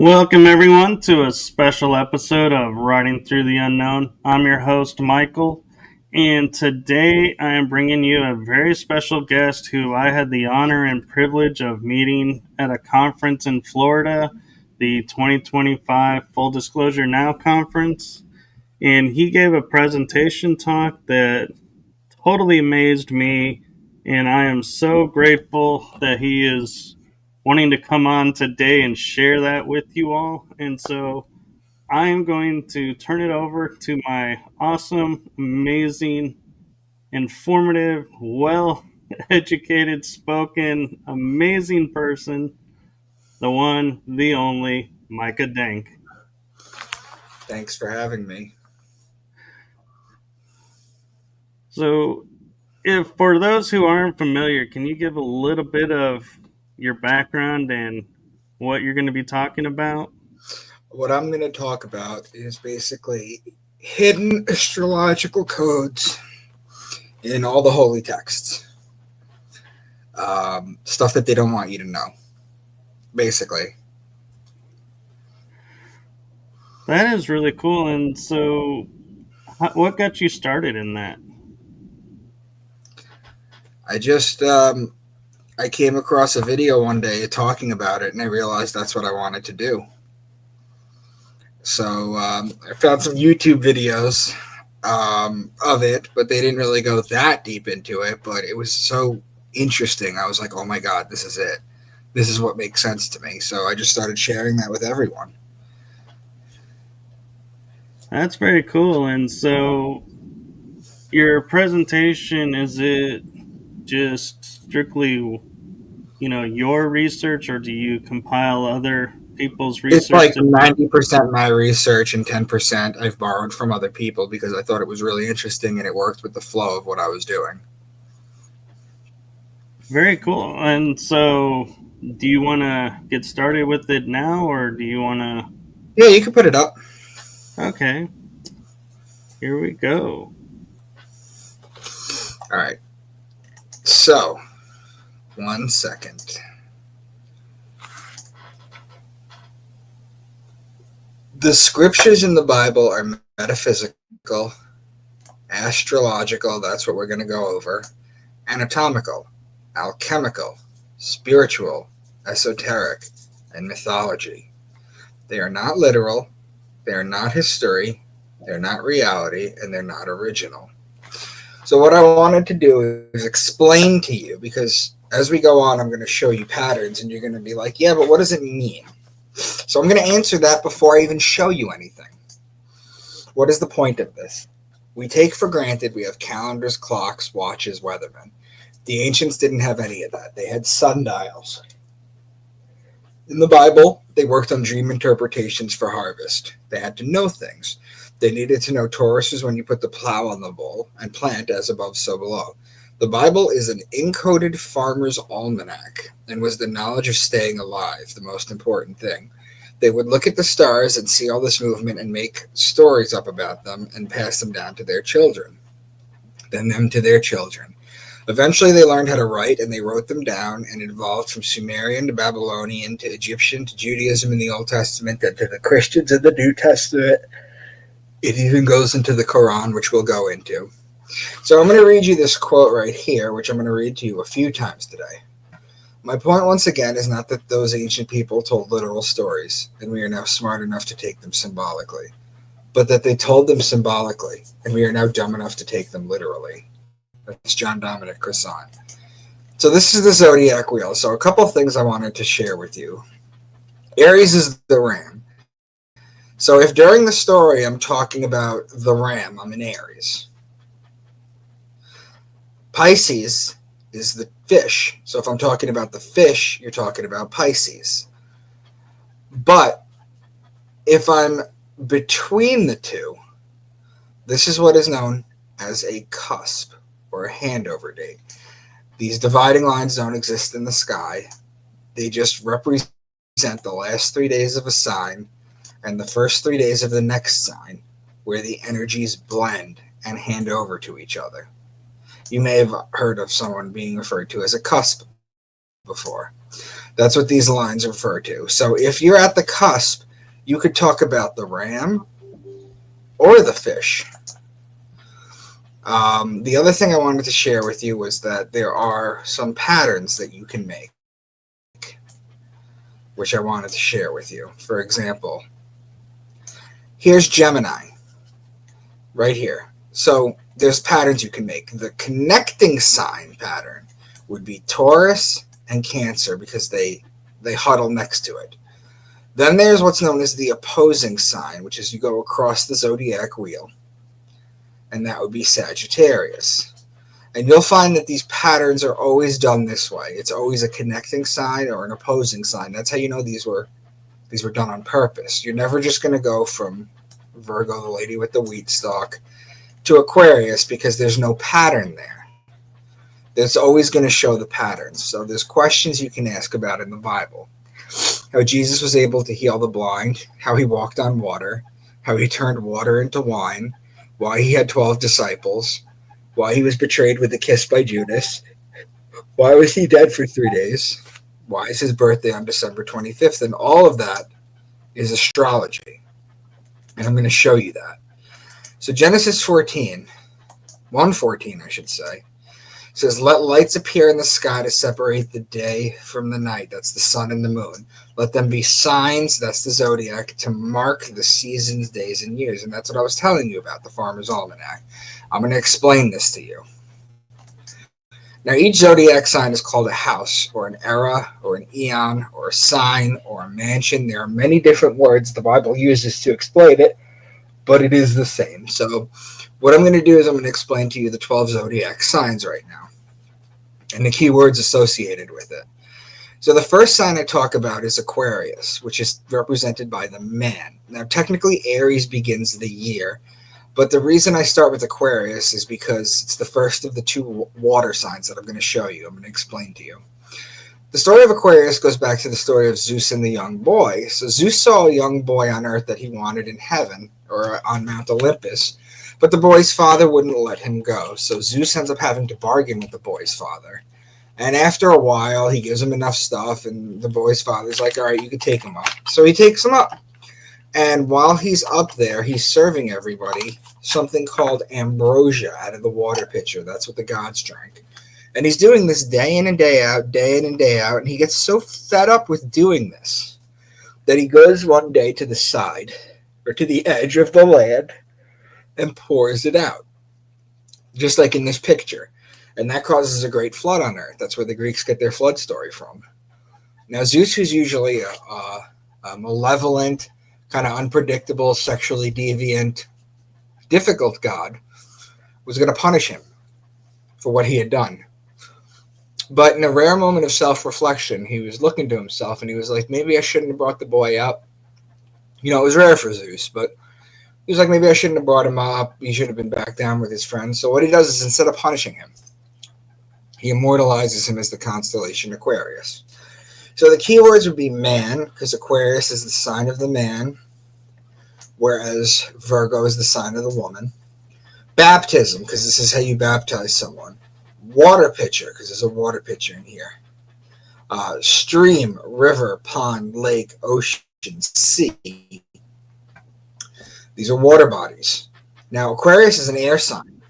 Welcome, everyone, to a special episode of Riding Through the Unknown. I'm your host, Michael, and today I am bringing you a very special guest who I had the honor and privilege of meeting at a conference in Florida, the 2025 Full Disclosure Now conference. And he gave a presentation talk that totally amazed me, and I am so grateful that he is wanting to come on today and share that with you all. And so I am going to turn it over to my awesome, amazing, informative, well educated, spoken, amazing person, the one, the only, Micah Dank. Thanks for having me. So, if for those who aren't familiar, can you give a little bit of your background and what you're going to be talking about? What I'm going to talk about is basically hidden astrological codes in all the holy texts. Stuff that they don't want you to know, basically. That is really cool. And so, what got you started in that? I came across a video one day talking about it, and I realized that's what I wanted to do. So I found some YouTube videos of it, but they didn't really go that deep into it. But it was so interesting. I was like, oh my God, this is it. This is what makes sense to me. So I just started sharing that with everyone. That's very cool. And so, your presentation, is it just strictly, your research, or do you compile other people's It's research? like 90% my research and 10% I've borrowed from other people because I thought it was really interesting and it worked with the flow of what I was doing. Very cool. And so, do you want to get started with it now, or do you want to? Yeah, you can put it up. Okay, here we go. All right. So, 1 second. The scriptures in the Bible are metaphysical, astrological, that's what we're going to go over, anatomical, alchemical, spiritual, esoteric, and mythology. They are not literal, they are not history, they're not reality, and they're not original. So what I wanted to do is explain to you, because as we go on, I'm going to show you patterns, and you're going to be like, yeah, but what does it mean? So I'm going to answer that before I even show you anything. What is the point of this? We take for granted we have calendars, clocks, watches, weathermen. The ancients didn't have any of that. They had sundials. In the Bible, they worked on dream interpretations for harvest. They had to know things. They needed to know Taurus is when you put the plow on the bull, and plant as above, so below. The Bible is an encoded farmer's almanac and was the knowledge of staying alive, the most important thing. They would look at the stars and see all this movement and make stories up about them and pass them down to their children, then them to their children. Eventually, they learned how to write, and they wrote them down, and it evolved from Sumerian to Babylonian to Egyptian to Judaism in the Old Testament and to the Christians in the New Testament. It even goes into the Quran, which we'll go into. So I'm going to read you this quote right here, which I'm going to read to you a few times today. My point, once again, is not that those ancient people told literal stories, and we are now smart enough to take them symbolically, but that they told them symbolically, and we are now dumb enough to take them literally. That's John Dominic Crossan. So this is the zodiac wheel. So a couple of things I wanted to share with you. Aries is the ram. So if during the story I'm talking about the ram, I'm in Aries. Pisces is the fish. So if I'm talking about the fish, you're talking about Pisces. But if I'm between the two, this is what is known as a cusp or a handover date. These dividing lines don't exist in the sky. They just represent the last 3 days of a sign and the first 3 days of the next sign, where the energies blend and hand over to each other. You may have heard of someone being referred to as a cusp before. That's what these lines refer to. So if you're at the cusp, you could talk about the ram or the fish. The other thing I wanted to share with you was that there are some patterns that you can make, which I wanted to share with you. For example, here's Gemini, right here. So there's patterns you can make. The connecting sign pattern would be Taurus and Cancer because they huddle next to it. Then there's what's known as the opposing sign, which is you go across the zodiac wheel, and that would be Sagittarius. And you'll find that these patterns are always done this way. It's always a connecting sign or an opposing sign. That's how you know these were done on purpose. You're never just going to go from Virgo, the lady with the wheat stalk, to Aquarius because there's no pattern there. It's always going to show the patterns. So there's questions you can ask about in the Bible. How Jesus was able to heal the blind, how he walked on water, how he turned water into wine, why he had 12 disciples, why he was betrayed with a kiss by Judas, why was he dead for 3 days, why is his birthday on December 25th, and all of that is astrology. And I'm going to show you that. So Genesis 1:14, I should say, says, "Let lights appear in the sky to separate the day from the night." That's the sun and the moon. "Let them be signs," that's the zodiac, "to mark the seasons, days, and years." And that's what I was telling you about, the Farmer's Almanac. I'm going to explain this to you. Now, each zodiac sign is called a house, or an era, or an eon, or a sign, or a mansion. There are many different words the Bible uses to explain it, but it is the same. So what I'm going to do is I'm going to explain to you the 12 zodiac signs right now and the key words associated with it. So the first sign I talk about is Aquarius, which is represented by the man. Now, technically, Aries begins the year, but the reason I start with Aquarius is because it's the first of the two water signs that I'm going to show you. I'm going to explain to you. The story of Aquarius goes back to the story of Zeus and the young boy. So Zeus saw a young boy on earth that he wanted in heaven, or on Mount Olympus, but the boy's father wouldn't let him go. So Zeus ends up having to bargain with the boy's father. And after a while, he gives him enough stuff, and the boy's father's like, all right, you can take him up. So he takes him up. And while he's up there, he's serving everybody something called ambrosia out of the water pitcher. That's what the gods drank. And he's doing this day in and day out, day in and day out. And he gets so fed up with doing this that he goes one day to the side, or to the edge of the land, and pours it out, just like in this picture. And that causes a great flood on earth. That's where the Greeks get their flood story from. Now, Zeus, who's usually a malevolent, kind of unpredictable, sexually deviant, difficult god, was going to punish him for what he had done. But in a rare moment of self-reflection, he was looking to himself, and he was like, maybe I shouldn't have brought the boy up. You know, it was rare for Zeus, but he was like, maybe I shouldn't have brought him up. He should have been back down with his friends. So what he does is, instead of punishing him, he immortalizes him as the constellation Aquarius. So the keywords would be man, because Aquarius is the sign of the man, whereas Virgo is the sign of the woman. Baptism, because this is how you baptize someone. Water pitcher, because there's a water pitcher in here. Stream, river, pond, lake, ocean, sea. These are water bodies. Now, Aquarius is an air sign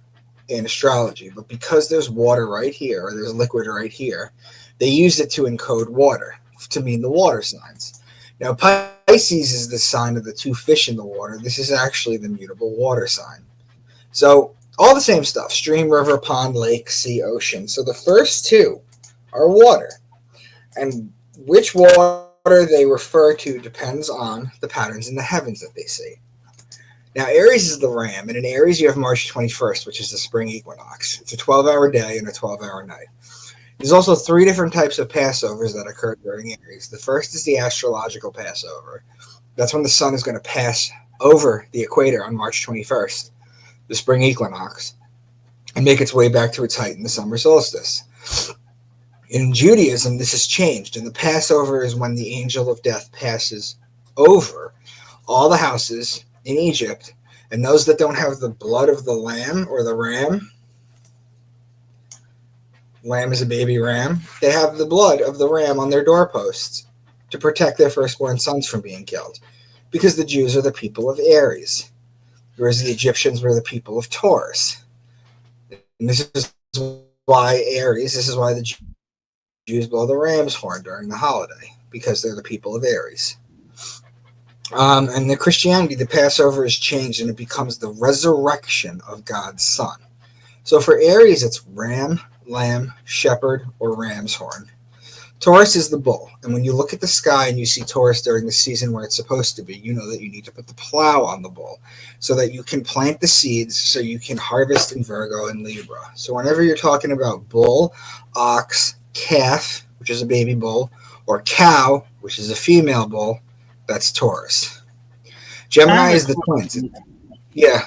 in astrology, but because there's water right here, or there's liquid right here, they used it to encode water, to mean the water signs. Now, Pisces is the sign of the two fish in the water. This is actually the mutable water sign. So, all the same stuff: stream, river, pond, lake, sea, ocean. So the first two are water. And which water they refer to depends on the patterns in the heavens that they see. Now, Aries is the ram, and in Aries you have March 21st, which is the spring equinox. It's a 12-hour day and a 12-hour night. There's also 3 different types of Passovers that occur during Aries. The first is the astrological Passover. That's when the sun is going to pass over the equator on March 21st, the spring equinox, and make its way back to its height in the summer solstice. In Judaism, this has changed, and the Passover is when the angel of death passes over all the houses in Egypt, and those that don't have the blood of the lamb or the ram, lamb is a baby ram, they have the blood of the ram on their doorposts to protect their firstborn sons from being killed, because the Jews are the people of Aries, whereas the Egyptians were the people of Taurus. And this is why the Jews blow the ram's horn during the holiday, because they're the people of Aries. And the Christianity, the Passover is changed and it becomes the resurrection of God's Son. So for Aries, it's ram, lamb, shepherd, or ram's horn. Taurus is the bull, and when you look at the sky and you see Taurus during the season where it's supposed to be, you know that you need to put the plow on the bull so that you can plant the seeds so you can harvest in Virgo and Libra. So whenever you're talking about bull, ox, calf, which is a baby bull, or cow, which is a female bull, that's Taurus. Gemini is the twins. Yeah.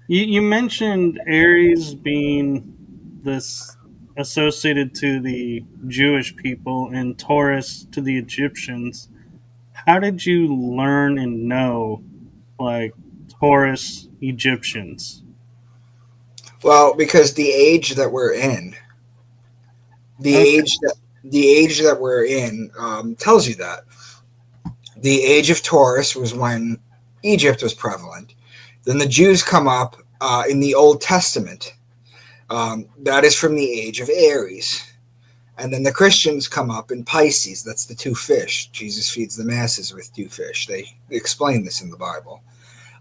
You mentioned Aries being this associated to the Jewish people and Taurus to the Egyptians. How did you learn and know, like, Taurus Egyptians? Well, because the age that we're in, the age that we're in tells you that. The age of Taurus was when Egypt was prevalent. Then the Jews come up in the Old Testament. That is from the age of Aries. And then the Christians come up in Pisces. That's the two fish. Jesus feeds the masses with two fish. They explain this in the Bible.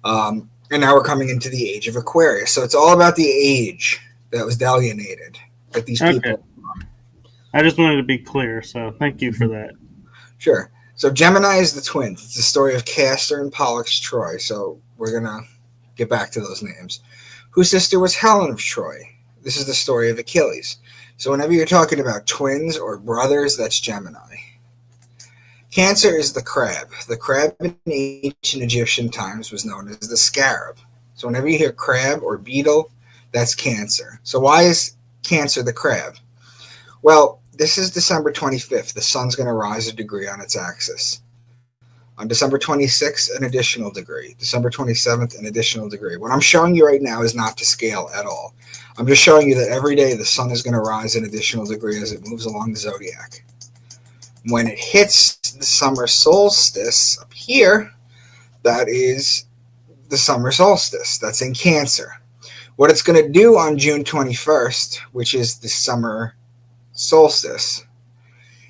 And now we're coming into the age of Aquarius. So it's all about the age that was delineated that these people. I just wanted to be clear, so thank you for that. Sure. So Gemini is the twins. It's the story of Castor and Pollux Troy. So we're going to get back to those names. Whose sister was Helen of Troy? This is the story of Achilles. So whenever you're talking about twins or brothers, that's Gemini. Cancer is the crab. The crab in ancient Egyptian times was known as the scarab. So whenever you hear crab or beetle, that's Cancer. So why is Cancer the crab? Well, this is December 25th. The sun's going to rise a degree on its axis. On December 26th, an additional degree. December 27th, an additional degree. What I'm showing you right now is not to scale at all. I'm just showing you that every day the sun is going to rise an additional degree as it moves along the zodiac. When it hits the summer solstice up here, that is the summer solstice. That's in Cancer. What it's going to do on June 21st, which is the summer solstice,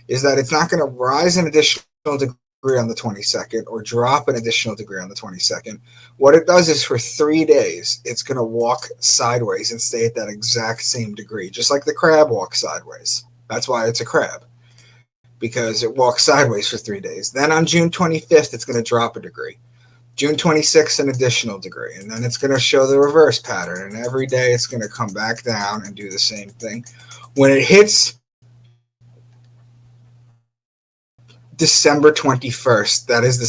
is that it's not going to rise an additional degree on the 22nd or drop an additional degree on the 22nd. What it does is for 3 days, it's going to walk sideways and stay at that exact same degree, just like the crab walks sideways. That's why it's a crab, because it walks sideways for 3 days. Then on June 25th, it's going to drop a degree. June 26th, an additional degree. And then it's going to show the reverse pattern. And every day it's going to come back down and do the same thing. When it hits December 21st, that is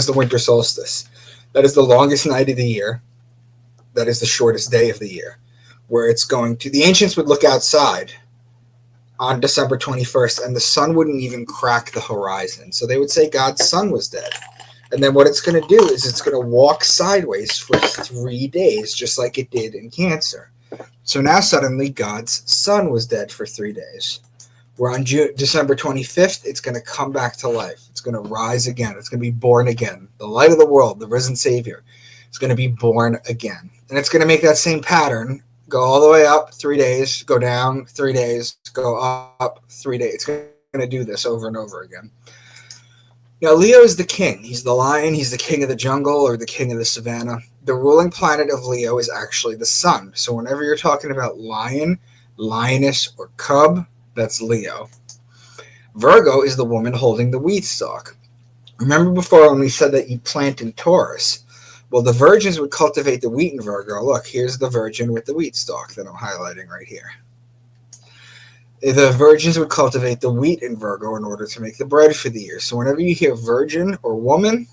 the winter solstice. That is the longest night of the year. That is the shortest day of the year. Where it's going to, the ancients would look outside on December 21st and the sun wouldn't even crack the horizon. So they would say God's son was dead. And then what it's going to do is it's going to walk sideways for 3 days, just like it did in Cancer. So now suddenly God's son was dead for 3 days. We're on December 25th. It's going to come back to life. It's going to rise again. It's going to be born again. The light of the world, the risen Savior, is going to be born again. And it's going to make that same pattern, go all the way up 3 days, go down 3 days, go up 3 days. It's going to do this over and over again. Now, Leo is the king. He's the lion. He's the king of the jungle or the king of the savannah. The ruling planet of Leo is actually the sun. So whenever you're talking about lion, lioness, or cub, that's Leo. Virgo is the woman holding the wheat stalk. Remember before when we said that you plant in Taurus? Well, the virgins would cultivate the wheat in Virgo. Look, here's the virgin with the wheat stalk that I'm highlighting right here. The virgins would cultivate the wheat in Virgo in order to make the bread for the year. So whenever you hear virgin or woman,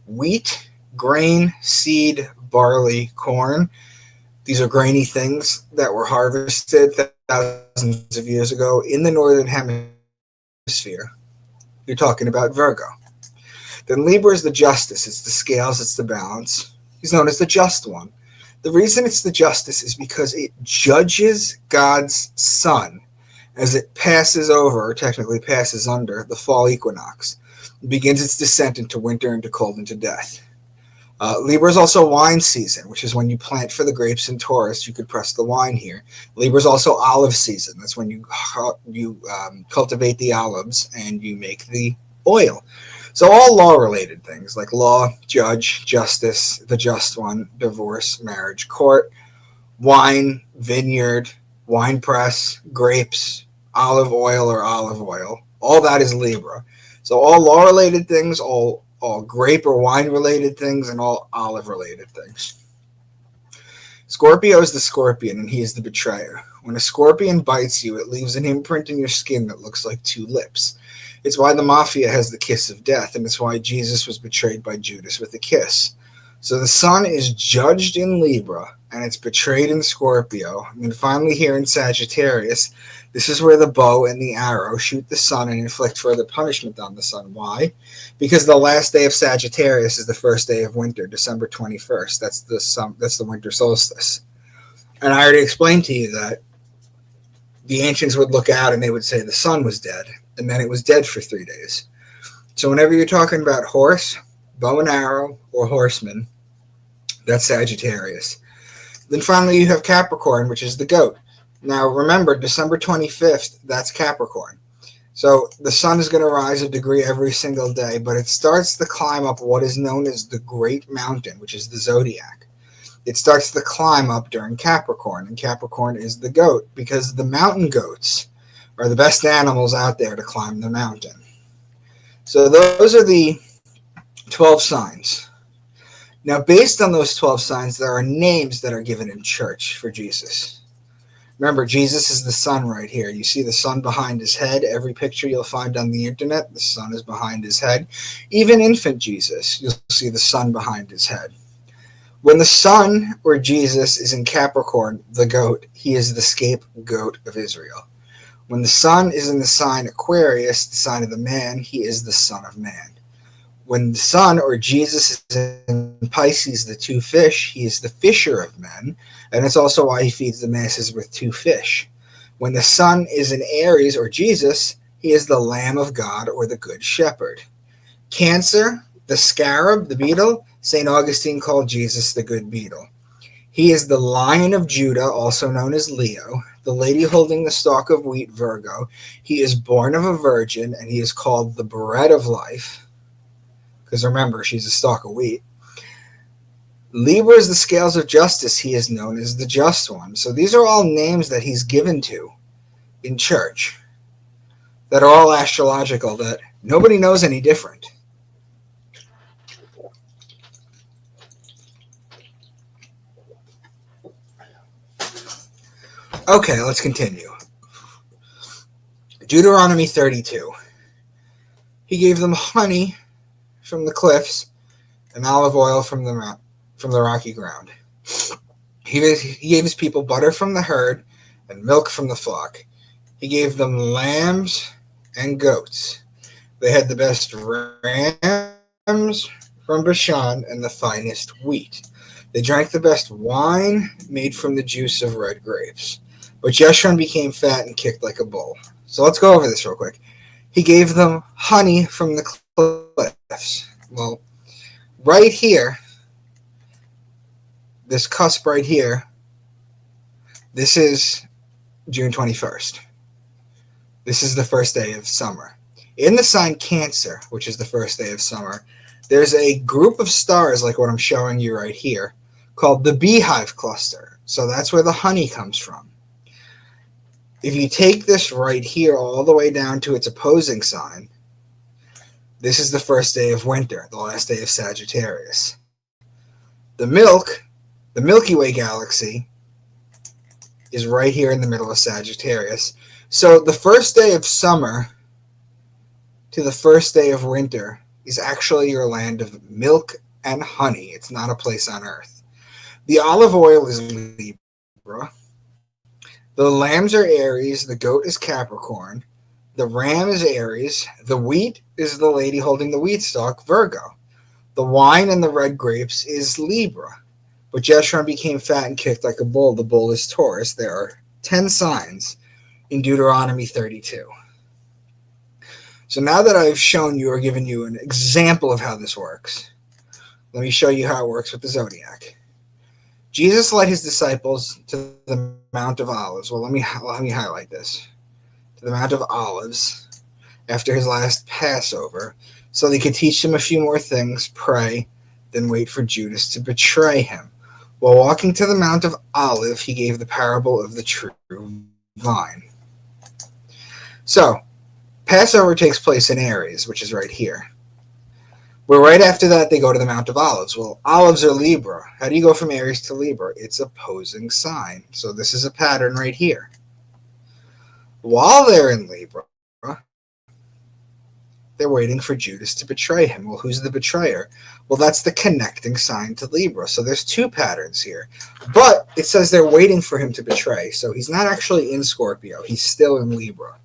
wheat, grain, seed, barley, corn, these are grainy things that were harvested thousands of years ago in the northern hemisphere. You're talking about Virgo. Then Libra is the justice. It's the scales. It's the balance. He's known as the just one. The reason it's the justice is because it judges God's sun as it passes over, or technically passes under, the fall equinox. It begins its descent into winter, into cold, into death. Libra is also wine season, which is when you plant for the grapes in Taurus. You could press the wine here. Libra is also olive season. That's when you cultivate the olives and you make the oil. So all law-related things like law, judge, justice, the just one, divorce, marriage, court, wine, vineyard, wine press, grapes, olive oil or olive oil. All that is Libra. So all law-related things, all grape or wine-related things, and all olive-related things. Scorpio is the scorpion, and he is the betrayer. When a scorpion bites you, it leaves an imprint in your skin that looks like two lips. It's why the mafia has the kiss of death, and it's why Jesus was betrayed by Judas with a kiss. So the sun is judged in Libra, and it's betrayed in Scorpio. And then finally here in Sagittarius, this is where the bow and the arrow shoot the sun and inflict further punishment on the sun. Why? Because the last day of Sagittarius is the first day of winter, December 21st. That's the winter solstice. And I already explained to you that the ancients would look out and they would say the sun was dead, and then it was dead for 3 days. So whenever you're talking about horse, bow and arrow, or horseman, that's Sagittarius. Then finally you have Capricorn, which is the goat. Now remember, December 25th, that's Capricorn. So the sun is going to rise a degree every single day, but it starts to climb up what is known as the Great Mountain, which is the zodiac. It starts to climb up during Capricorn, and Capricorn is the goat because the mountain goats are the best animals out there to climb the mountain. So those are the 12 signs. Now, based on those 12 signs, there are names that are given in church for Jesus. Remember, Jesus is the sun right here. You see the sun behind his head. Every picture you'll find on the internet, the sun is behind his head. Even infant Jesus, you'll see the sun behind his head. When the sun, or Jesus, is in Capricorn, the goat, he is the scapegoat of Israel. When the sun is in the sign Aquarius, the sign of the man, he is the son of man. When the sun, or Jesus, is in Pisces, the two fish, he is the fisher of men, and it's also why he feeds the masses with two fish. When the sun is in Aries, or Jesus, he is the Lamb of God, or the Good Shepherd. Cancer, the scarab, the beetle, St. Augustine called Jesus the good beetle. He is the Lion of Judah, also known as Leo, the lady holding the stalk of wheat, Virgo. He is born of a virgin, and he is called the bread of life, because remember, she's a stalk of wheat. Libra is the scales of justice. He is known as the just one. So these are all names that he's given to in church that are all astrological, that nobody knows any different. Okay, let's continue. Deuteronomy 32. He gave them honey from the cliffs and olive oil from the rocky ground. He gave his people butter from the herd and milk from the flock. He gave them lambs and goats. They had the best rams from Bashan and the finest wheat. They drank the best wine made from the juice of red grapes. But Jeshurun became fat and kicked like a bull. So let's go over this real quick. He gave them honey from the cliffs. Well, right here, this cusp right here, this is June 21st. This is the first day of summer. In the sign Cancer, which is the first day of summer, there's a group of stars like what I'm showing you right here called the Beehive Cluster. So that's where the honey comes from. If you take this right here all the way down to its opposing sign, this is the first day of winter, the last day of Sagittarius. The Milky Way galaxy, is right here in the middle of Sagittarius. So the first day of summer to the first day of winter is actually your land of milk and honey. It's not a place on earth. The olive oil is Libra. The lambs are Aries. The goat is Capricorn. The ram is Aries. The wheat is the lady holding the wheat stalk, Virgo. The wine and the red grapes is Libra. But Jeshurun became fat and kicked like a bull. The bull is Taurus. There are 10 signs in Deuteronomy 32. So now that I've shown you or given you an example of how this works, let me show you how it works with the zodiac. Jesus led his disciples to the Mount of Olives. Well, let me highlight this. To the Mount of Olives after his last Passover, so they could teach him a few more things, pray, then wait for Judas to betray him. While walking to the Mount of Olive, he gave the parable of the true vine. So, Passover takes place in Aries, which is right here. Where right after that, they go to the Mount of Olives. Well, olives are Libra. How do you go from Aries to Libra? It's opposing sign. So this is a pattern right here. While they're in Libra, they're waiting for Judas to betray him. Well, who's the betrayer? Well, that's the connecting sign to Libra. So there's two patterns here. But it says they're waiting for him to betray. So he's not actually in Scorpio. He's still in Libra.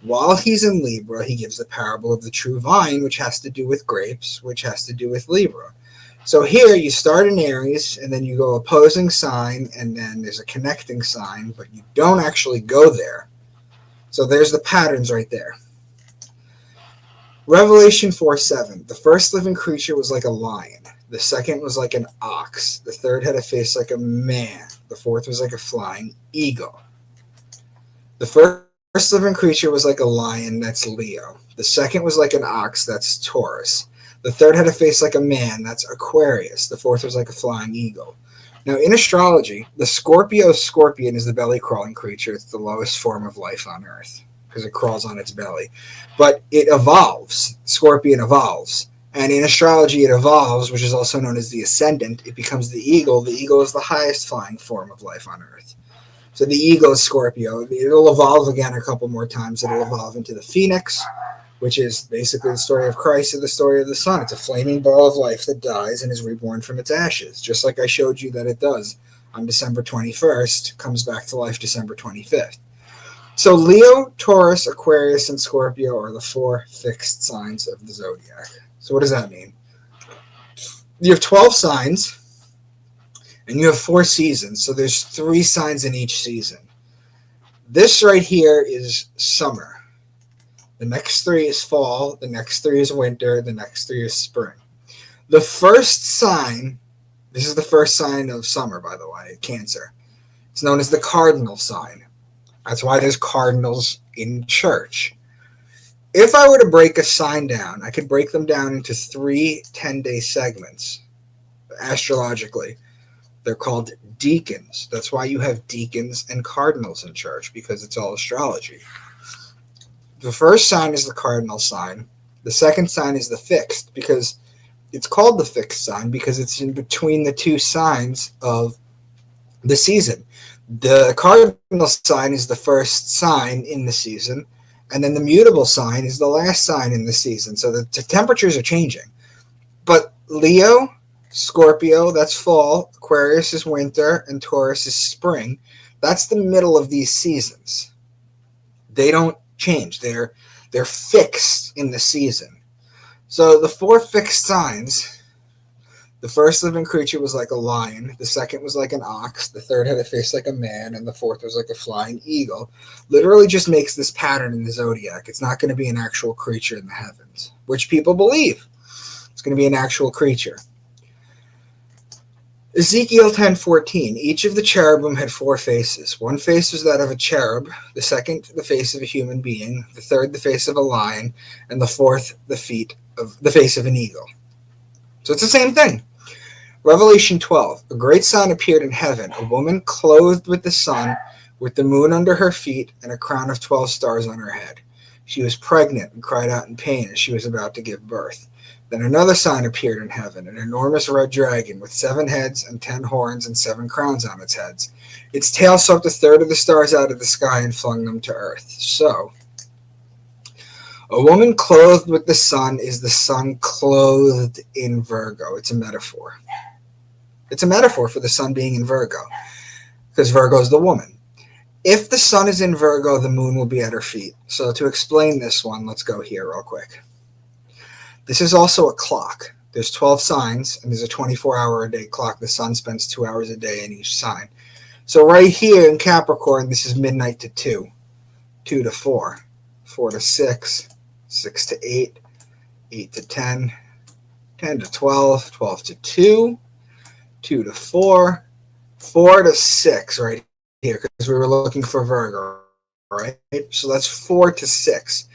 While he's in Libra, he gives the parable of the true vine, which has to do with grapes, which has to do with Libra. So here you start in Aries, and then you go opposing sign, and then there's a connecting sign, but you don't actually go there. So there's the patterns right there. Revelation 4:7. The first living creature was like a lion. The second was like an ox. The third had a face like a man. The fourth was like a flying eagle. The first living creature was like a lion. That's Leo. The second was like an ox. That's Taurus. The third had a face like a man. That's Aquarius. The fourth was like a flying eagle. Now, in astrology, the scorpion is the belly-crawling creature. It's the lowest form of life on Earth because it crawls on its belly. But it evolves. Scorpion evolves. And in astrology, it evolves, which is also known as the ascendant. It becomes the eagle. The eagle is the highest flying form of life on Earth. So the eagle is Scorpio. It'll evolve again a couple more times. It'll evolve into the phoenix, which is basically the story of Christ and the story of the sun. It's a flaming ball of life that dies and is reborn from its ashes, just like I showed you that it does on December 21st, comes back to life December 25th. So Leo, Taurus, Aquarius, and Scorpio are the four fixed signs of the zodiac. So what does that mean? You have 12 signs, and you have 4 seasons. So there's 3 signs in each season. This right here is summer. The next 3 is fall. The next 3 is winter. The next 3 is spring. The first sign, this is the first sign of summer, by the way, Cancer. It's known as the cardinal sign. That's why there's cardinals in church. If I were to break a sign down, I could break them down into 3 10-day segments, astrologically. They're called deacons. That's why you have deacons and cardinals in church, because it's all astrology. The first sign is the cardinal sign. The second sign is the fixed, because it's called the fixed sign because it's in between the 2 signs of the season. The cardinal sign is the first sign in the season, and then the mutable sign is the last sign in the season. So the temperatures are changing. But Leo, Scorpio, that's fall, Aquarius is winter, and Taurus is spring. That's the middle of these seasons. They don't change. They're fixed in the season. So the 4 fixed signs, the first living creature was like a lion, the second was like an ox, the third had a face like a man, and the fourth was like a flying eagle. Literally just makes this pattern in the zodiac. It's not going to be an actual creature in the heavens, which people believe. It's going to be an actual creature. Ezekiel 10:14. Each of the cherubim had 4 faces. One face was that of a cherub, the second the face of a human being, the third the face of a lion, and the fourth the face of an eagle. So it's the same thing. Revelation 12. A great sign appeared in heaven, a woman clothed with the sun, with the moon under her feet, and a crown of 12 stars on her head. She was pregnant and cried out in pain as she was about to give birth. Then another sign appeared in heaven, an enormous red dragon with 7 heads and 10 horns and 7 crowns on its heads. Its tail swept a third of the stars out of the sky and flung them to earth. So, a woman clothed with the sun is the sun clothed in Virgo. It's a metaphor. It's a metaphor for the sun being in Virgo, because Virgo is the woman. If the sun is in Virgo, the moon will be at her feet. So to explain this one, let's go here real quick. This is also a clock. There's 12 signs, and there's a 24-hour-a-day clock. The sun spends 2 hours a day in each sign. So right here in Capricorn, this is midnight to 2, 2 to 4, 4 to 6, 6 to 8, 8 to 10, 10 to 12, 12 to 2, 2 to 4, 4 to 6 right here, because we were looking for Virgo, right? So that's 4 to 6.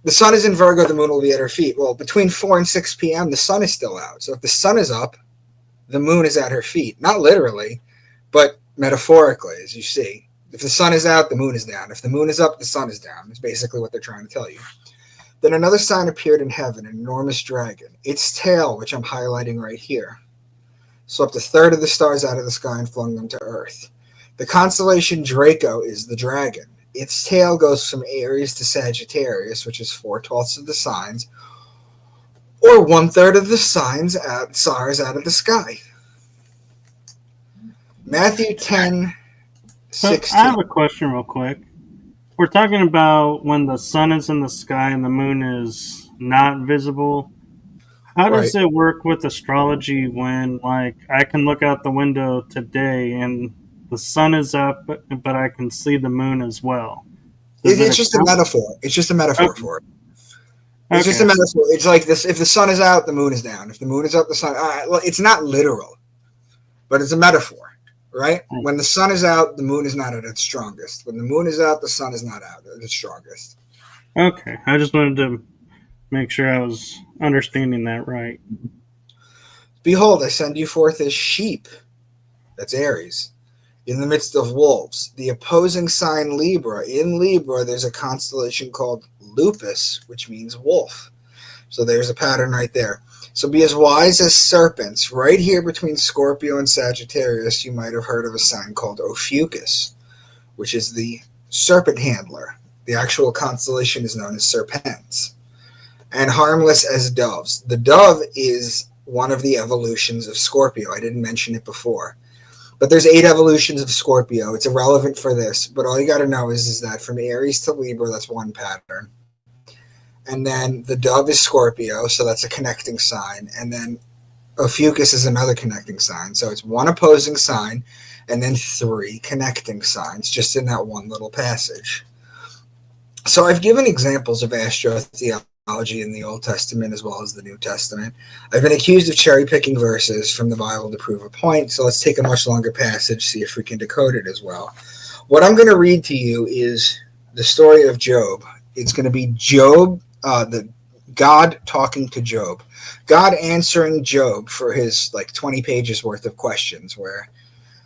The sun is in Virgo, the moon will be at her feet. Well, between 4 and 6 p.m., the sun is still out. So if the sun is up, the moon is at her feet. Not literally, but metaphorically, as you see. If the sun is out, the moon is down. If the moon is up, the sun is down. It's basically what they're trying to tell you. Then another sign appeared in heaven, an enormous dragon. Its tail, which I'm highlighting right here, swept a third of the stars out of the sky and flung them to earth. The constellation Draco is the dragon. Its tail goes from Aries to Sagittarius, which is 4/12 of the signs, or 1/3 of the stars out of the sky. Matthew 10, So 16. I have a question real quick. We're talking about when the sun is in the sky and the moon is not visible. How Right. does it work with astrology when, like, I can look out the window today and the sun is up, but I can see the moon as well? Does it It's just a account? metaphor. It's just a metaphor Okay. for it. It's just a Okay. metaphor. It's like this: if the sun is out, the moon is down. If the moon is up, the sun. Well, it's not literal, but it's a metaphor, right? When the sun is out, the moon is not at its strongest. When the moon is out, the sun is not out at its strongest. Okay. I just wanted to make sure I was understanding that right. Behold, I send you forth as sheep. That's Aries. In the midst of wolves. The opposing sign Libra. In Libra, there's a constellation called Lupus, which means wolf. So there's a pattern right there. So be as wise as serpents. Right here between Scorpio and Sagittarius, you might have heard of a sign called Ophiuchus, which is the serpent handler. The actual constellation is known as Serpens. And harmless as doves. The dove is one of the evolutions of Scorpio. I didn't mention it before. But there's 8 evolutions of Scorpio. It's irrelevant for this, but all you got to know is that from Aries to Libra, that's one pattern. And then the dove is Scorpio, so that's a connecting sign. And then Ophiuchus is another connecting sign. So it's one opposing sign and then 3 connecting signs just in that one little passage. So I've given examples of astrotheology in the Old Testament as well as the New Testament. I've been accused of cherry-picking verses from the Bible to prove a point, so let's take a much longer passage, see if we can decode it as well. What I'm going to read to you is the story of Job. It's going to be Job, God talking to Job. God answering Job for his 20 pages worth of questions.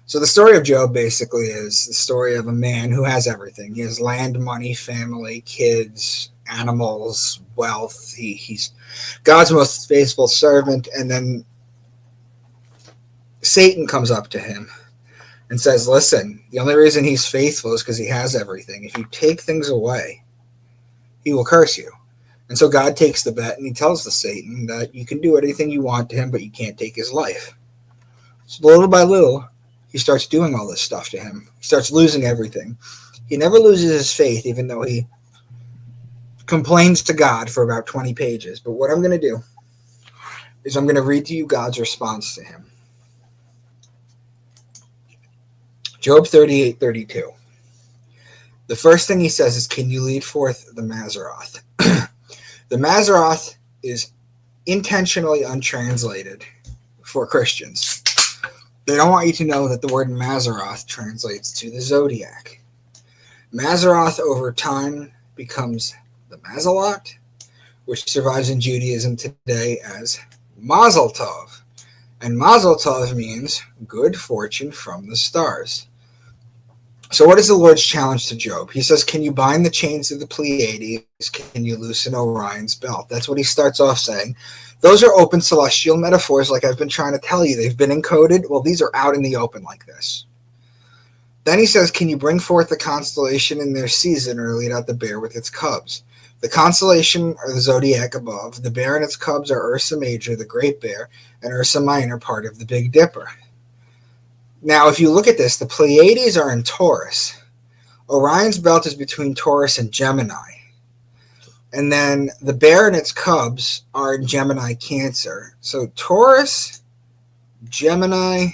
So the story of Job basically is the story of a man who has everything. He has land, money, family, kids, animals, wealth. He's God's most faithful servant. And then Satan comes up to him and says, listen, the only reason he's faithful is because he has everything. If you take things away, he will curse you. And so God takes the bet and he tells the Satan that you can do anything you want to him, but you can't take his life. So little by little, he starts doing all this stuff to him. He starts losing everything. He never loses his faith, even though he complains to God for about 20 pages. But what I'm going to do is I'm going to read to you God's response to him. Job 38:32. The first thing he says is, can you lead forth the Mazzaroth? The Mazzaroth is intentionally untranslated for Christians. They don't want you to know that the word Mazzaroth translates to the zodiac. Mazzaroth over time becomes the Mazalot, which survives in Judaism today as Mazel Tov. And Mazel Tov means good fortune from the stars. So what is the Lord's challenge to Job? He says, can you bind the chains of the Pleiades? Can you loosen Orion's belt? That's what he starts off saying. Those are open celestial metaphors like I've been trying to tell you. They've been encoded. Well, these are out in the open like this. Then he says, can you bring forth the constellation in their season or lead out the bear with its cubs? The constellation or the zodiac above. The bear and its cubs are Ursa Major, the Great Bear, and Ursa Minor, part of the Big Dipper. Now, if you look at this, the Pleiades are in Taurus. Orion's belt is between Taurus and Gemini. And then the bear and its cubs are in Gemini, Cancer. So Taurus, Gemini,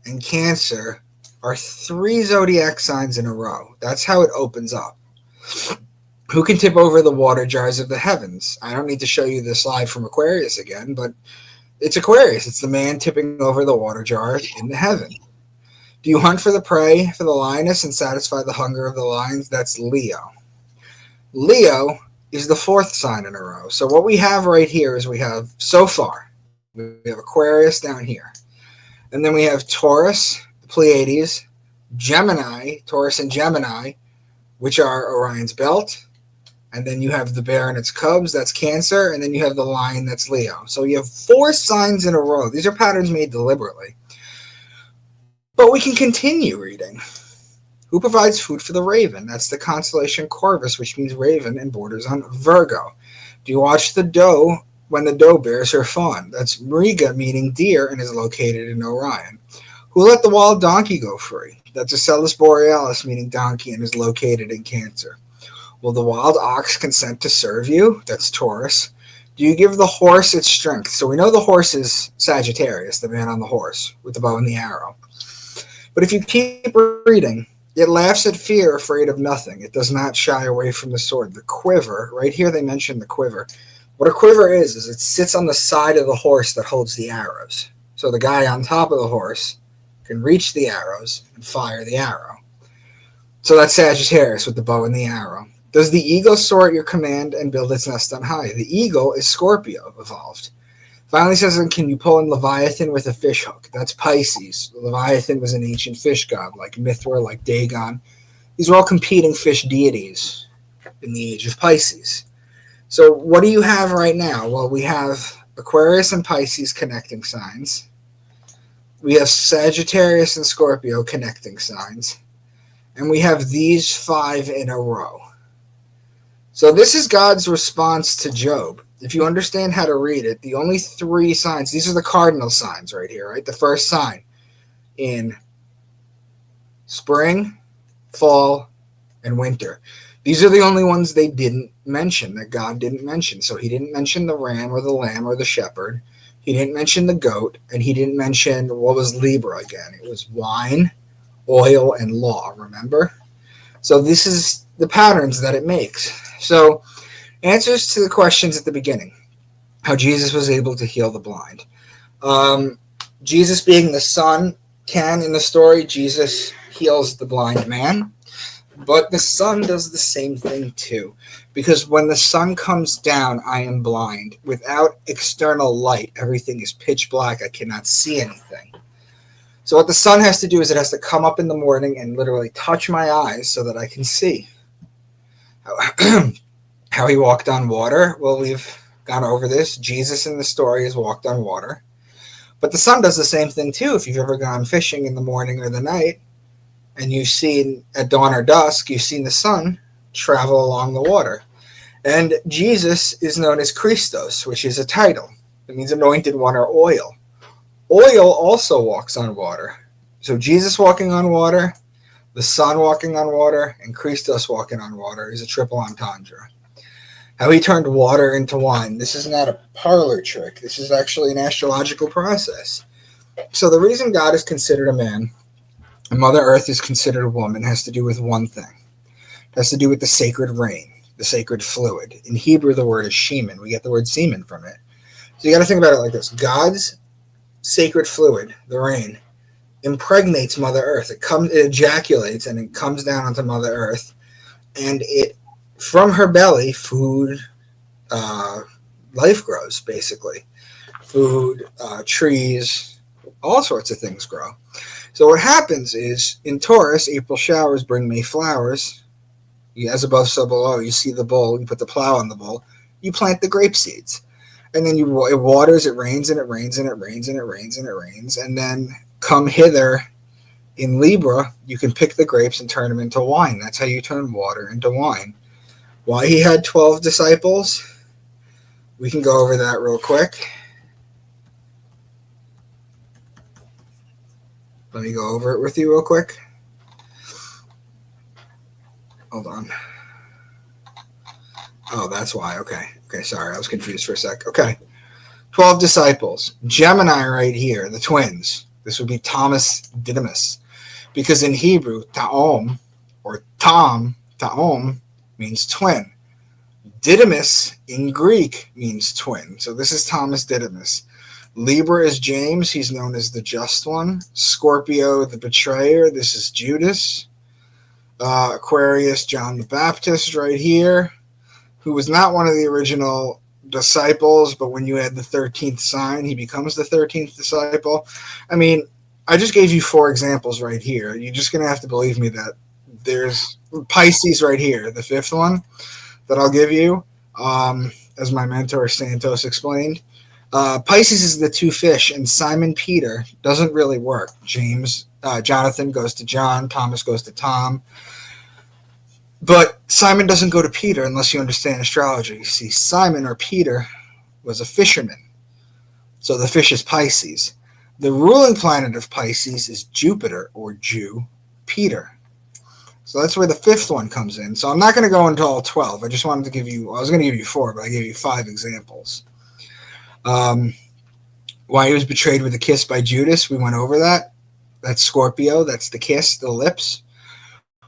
and Cancer are 3 zodiac signs in a row. That's how it opens up. Who can tip over the water jars of the heavens? I don't need to show you the slide from Aquarius again, but it's Aquarius. It's the man tipping over the water jars in the heaven. Do you hunt for the prey, for the lioness, and satisfy the hunger of the lions? That's Leo. Leo is the 4th sign in a row. So what we have right here is we have, so far, we have Aquarius down here. And then we have Taurus, the Pleiades, Gemini, Taurus and Gemini, which are Orion's belt. And then you have the bear and its cubs, that's Cancer. And then you have the lion, that's Leo. So you have 4 signs in a row. These are patterns made deliberately. But we can continue reading. Who provides food for the raven? That's the constellation Corvus, which means raven and borders on Virgo. Do you watch the doe when the doe bears her fawn? That's Mriga, meaning deer, and is located in Orion. Who let the wild donkey go free? That's Ocellus borealis, meaning donkey, and is located in Cancer. Will the wild ox consent to serve you? That's Taurus. Do you give the horse its strength? So we know the horse is Sagittarius, the man on the horse, with the bow and the arrow. But if you keep reading, it laughs at fear, afraid of nothing. It does not shy away from the sword. The quiver, right here they mention the quiver. What a quiver is it sits on the side of the horse that holds the arrows. So the guy on top of the horse can reach the arrows and fire the arrow. So that's Sagittarius with the bow and the arrow. Does the eagle soar at your command and build its nest on high? The eagle is Scorpio evolved. Finally says, can you pull in Leviathan with a fish hook? That's Pisces. Leviathan was an ancient fish god, like Mithra, like Dagon. These are all competing fish deities in the age of Pisces. So what do you have right now? Well, we have Aquarius and Pisces connecting signs. We have Sagittarius and Scorpio connecting signs. And we have these 5 in a row. So this is God's response to Job. If you understand how to read it, the only 3 signs, these are the cardinal signs right here, right? The first sign in spring, fall, and winter. These are the only ones they didn't mention, that God didn't mention. So he didn't mention the ram or the lamb or the shepherd. He didn't mention the goat, and he didn't mention, what was Libra again? It was wine, oil, and law, remember? So this is the patterns that it makes. So answers to the questions at the beginning. How Jesus was able to heal the blind. Jesus being the son can, in the story, Jesus heals the blind man. But the sun does the same thing too. Because when the sun comes down, I am blind. Without external light, everything is pitch black. I cannot see anything. So what the sun has to do is it has to come up in the morning and literally touch my eyes so that I can see. How he walked on water? Well, we've gone over this. Jesus in the story has walked on water. But the sun does the same thing too. If you've ever gone fishing in the morning or the night, and you've seen at dawn or dusk, you've seen the sun travel along the water. And Jesus is known as Christos, which is a title. It means anointed one or oil. Oil also walks on water. So Jesus walking on water, the sun walking on water, and Christos walking on water is a triple entendre. How he turned water into wine. This is not a parlor trick. This is actually an astrological process. So the reason God is considered a man and Mother Earth is considered a woman has to do with one thing. It has to do with the sacred rain, the sacred fluid. In Hebrew, the word is shemen. We get the word semen from it. So you got to think about it like this. God's sacred fluid, the rain, impregnates Mother Earth. It ejaculates and it comes down onto Mother Earth. And it, from her belly, food, life grows, basically. Food, trees, all sorts of things grow. So what happens is, in Taurus, April showers bring May flowers. As above, so below. You see the bowl, you put the plow on the bowl, you plant the grape seeds. And then it waters, it rains, and it rains, and it rains, and it rains, and it rains. And then come hither in Libra, you can pick the grapes and turn them into wine. That's how you turn water into wine. Why he had 12 disciples, we can go over that real quick. Let me go over it with you real quick. Hold on. Oh, that's why. Okay. Okay, sorry. I was confused for a sec. Okay. 12 disciples. Gemini right here, the twins. This would be Thomas Didymus. Because in Hebrew, ta'om, or ta'om, means twin. Didymus in Greek means twin. So this is Thomas Didymus. Libra is James. He's known as the just one. Scorpio, the betrayer. This is Judas. Aquarius, John the Baptist right here, who was not one of the original disciples, but when you add the 13th sign, he becomes the 13th disciple. I mean, I just gave you 4 examples right here. You're just going to have to believe me that there's Pisces right here, the 5th one that I'll give you, as my mentor Santos explained. Pisces is the 2 fish, and Simon Peter doesn't really work. Jonathan goes to John, Thomas goes to Tom. But Simon doesn't go to Peter unless you understand astrology. You see, Simon or Peter was a fisherman. So the fish is Pisces. The ruling planet of Pisces is Jupiter, or Jew, Peter. So that's where the 5th one comes in. So I'm not going to go into all 12. I just wanted to give you, I was going to give you 4, but I gave you 5 examples. Why he was betrayed with a kiss by Judas, we went over that. That's Scorpio. That's the kiss, the lips.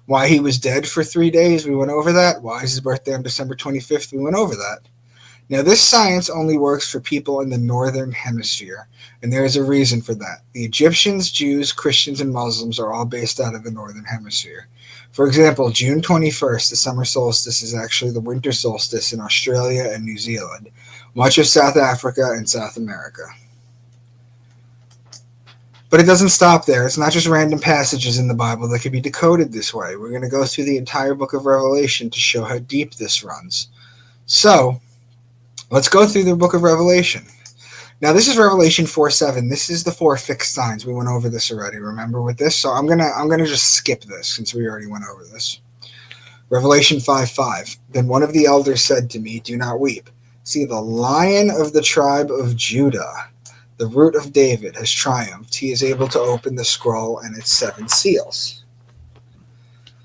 Why he was dead for 3 days, we went over that. Why is his birthday on December 25th, we went over that. Now, this science only works for people in the northern hemisphere, and there is a reason for that. The Egyptians, Jews, Christians, and Muslims are all based out of the northern hemisphere. For example, June 21st, the summer solstice, is actually the winter solstice in Australia and New Zealand, much of South Africa and South America. But it doesn't stop there. It's not just random passages in the Bible that can be decoded this way. We're going to go through the entire book of Revelation to show how deep this runs. So, let's go through the book of Revelation. Now, this is Revelation 4:7. This is the 4 fixed signs. We went over this already, remember, with this? So I'm gonna just skip this since we already went over this. Revelation 5:5. Then one of the elders said to me, "Do not weep. See, the Lion of the tribe of Judah, the root of David, has triumphed. He is able to open the scroll and its 7 seals."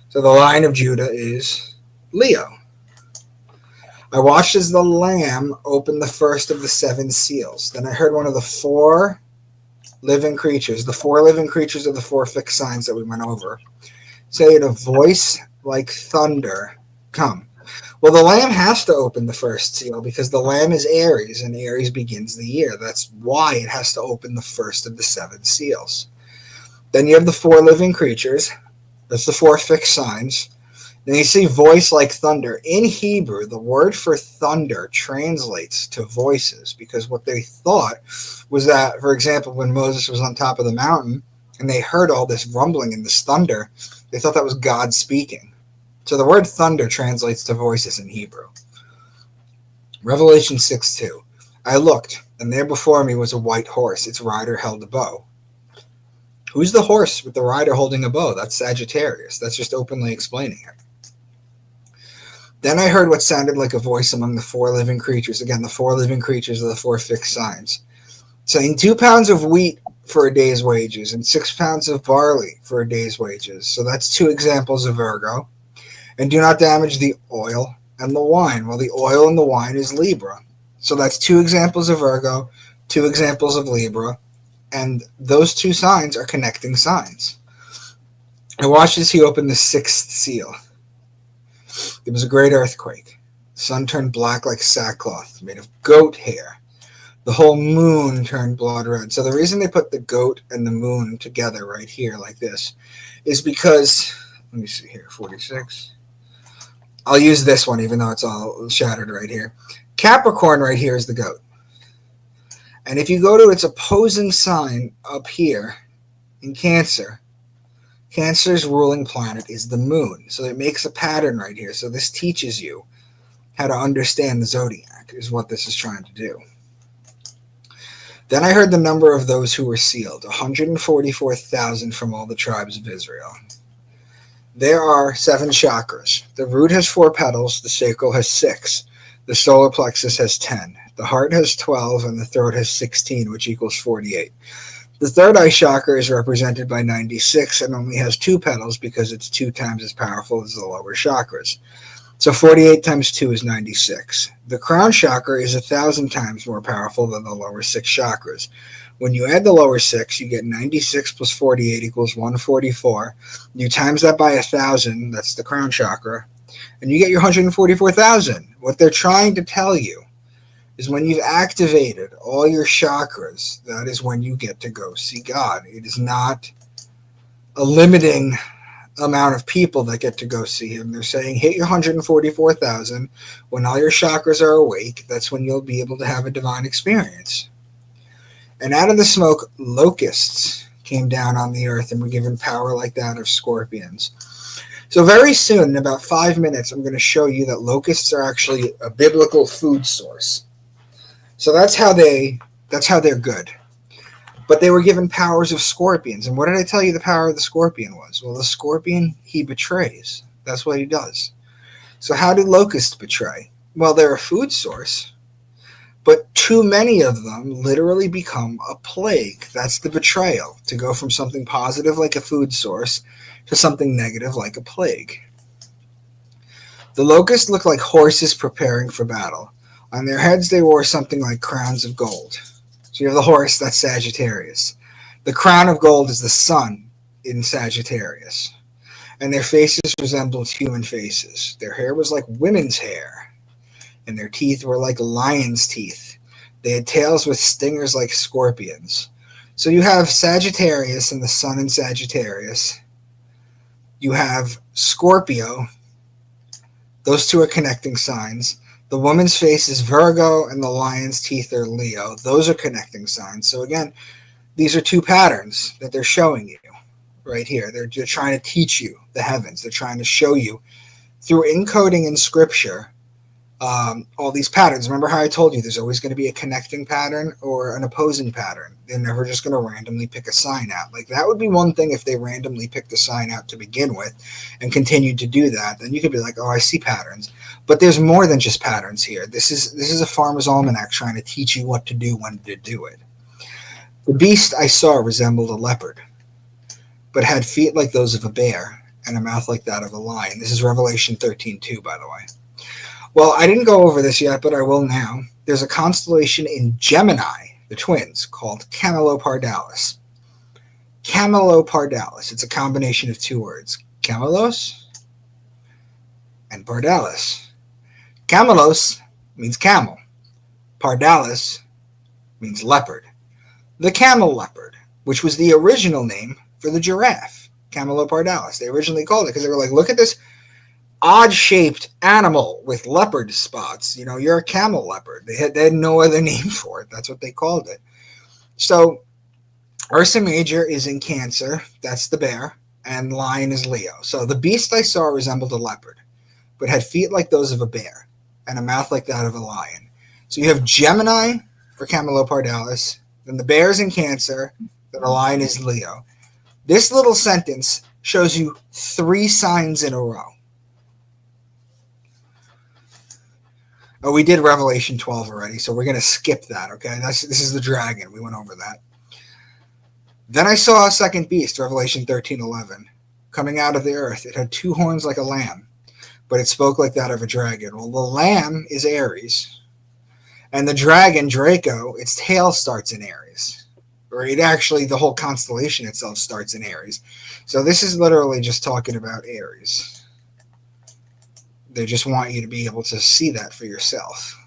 So the Lion of Judah is Leo. I watched as the Lamb opened the first of the 7 seals. Then I heard one of the 4 living creatures, the 4 living creatures of the 4 fixed signs that we went over, say in a voice like thunder, "Come." Well, the Lamb has to open the first seal because the Lamb is Aries, and Aries begins the year. That's why it has to open the first of the 7 seals. Then you have the 4 living creatures. That's the 4 fixed signs. Then you see voice like thunder. In Hebrew, the word for thunder translates to voices because what they thought was that, for example, when Moses was on top of the mountain and they heard all this rumbling and this thunder, they thought that was God speaking. So the word thunder translates to voices in Hebrew. Revelation 6:2. I looked, and there before me was a white horse. Its rider held a bow. Who's the horse with the rider holding a bow? That's Sagittarius. That's just openly explaining it. Then I heard what sounded like a voice among the 4 living creatures. Again, the 4 living creatures are the 4 fixed signs, saying 2 pounds of wheat for a day's wages and 6 pounds of barley for a day's wages. So that's 2 examples of Virgo. And do not damage the oil and the wine. Well, the oil and the wine is Libra. So that's 2 examples of Virgo, 2 examples of Libra. And those 2 signs are connecting signs. I watched as he opened the 6th seal. There was a great earthquake. The sun turned black like sackcloth, made of goat hair. The whole moon turned blood red. So the reason they put the goat and the moon together right here like this is because, let me see here, 46. I'll use this one even though it's all shattered right here. Capricorn right here is the goat. And if you go to its opposing sign up here in Cancer, Cancer's ruling planet is the moon. So it makes a pattern right here. So this teaches you how to understand the zodiac is what this is trying to do. Then I heard the number of those who were sealed, 144,000 from all the tribes of Israel. There are 7 chakras. The root has 4 petals. The sacral has 6. The solar plexus has 10. The heart has 12, and the throat has 16, which equals 48. The third eye chakra is represented by 96 and only has 2 petals because it's 2 times as powerful as the lower chakras. So 48 times 2 is 96. The crown chakra is 1,000 times more powerful than the lower 6 chakras. When you add the lower 6, you get 96 plus 48 equals 144. You times that by 1,000, that's the crown chakra, and you get your 144,000. What they're trying to tell you is when you've activated all your chakras, that is when you get to go see God. It is not a limiting amount of people that get to go see him. They're saying hit your 144,000. When all your chakras are awake, that's when you'll be able to have a divine experience. And out of the smoke, locusts came down on the earth and were given power like that of scorpions. So very soon, in about 5 minutes, I'm going to show you that locusts are actually a biblical food source. So that's how they're good. But they were given powers of scorpions. And what did I tell you the power of the scorpion was? Well, the scorpion, he betrays. That's what he does. So how do locusts betray? Well, they're a food source. But too many of them literally become a plague. That's the betrayal, to go from something positive like a food source to something negative like a plague. The locusts look like horses preparing for battle. On their heads they wore something like crowns of gold. So you have the horse, that's Sagittarius. The crown of gold is the sun in Sagittarius. And their faces resembled human faces. Their hair was like women's hair. And their teeth were like lions' teeth. They had tails with stingers like scorpions. So you have Sagittarius and the sun in Sagittarius. You have Scorpio. Those two are connecting signs. The woman's face is Virgo and the lion's teeth are Leo. Those are connecting signs. So again, these are two patterns that they're showing you right here. They're trying to teach you the heavens. They're trying to show you through encoding in scripture all these patterns. Remember how I told you there's always going to be a connecting pattern or an opposing pattern. They're never just going to randomly pick a sign out. Like that would be one thing if they randomly picked a sign out to begin with and continued to do that. Then you could be like, oh, I see patterns. But there's more than just patterns here. This is a farmer's almanac trying to teach you what to do, when to do it. The beast I saw resembled a leopard, but had feet like those of a bear and a mouth like that of a lion. This is Revelation 13:2, by the way. Well, I didn't go over this yet, but I will now. There's a constellation in Gemini, the twins, called Camelopardalis. Camelopardalis. It's a combination of two words, Camelos and Pardalis. Camelos means camel. Pardalis means leopard. The camel leopard, which was the original name for the giraffe, Camelopardalis. They originally called it because they were like, look at this odd-shaped animal with leopard spots. You know, you're a camel leopard. They had no other name for it. That's what they called it. So Ursa Major is in Cancer. That's the bear. And Lion is Leo. So the beast I saw resembled a leopard, but had feet like those of a bear and a mouth like that of a lion. So you have Gemini for Camelopardalis, then the bear's in Cancer, then the lion is Leo. This little sentence shows you 3 signs in a row. Oh, we did Revelation 12 already, so we're going to skip that, okay? This is the dragon. We went over that. Then I saw a second beast, Revelation 13:11, coming out of the earth. It had 2 horns like a lamb, but it spoke like that of a dragon. Well, the lamb is Aries, and the dragon, Draco, its tail starts in Aries. Or it actually, the whole constellation itself starts in Aries. So this is literally just talking about Aries. They just want you to be able to see that for yourself.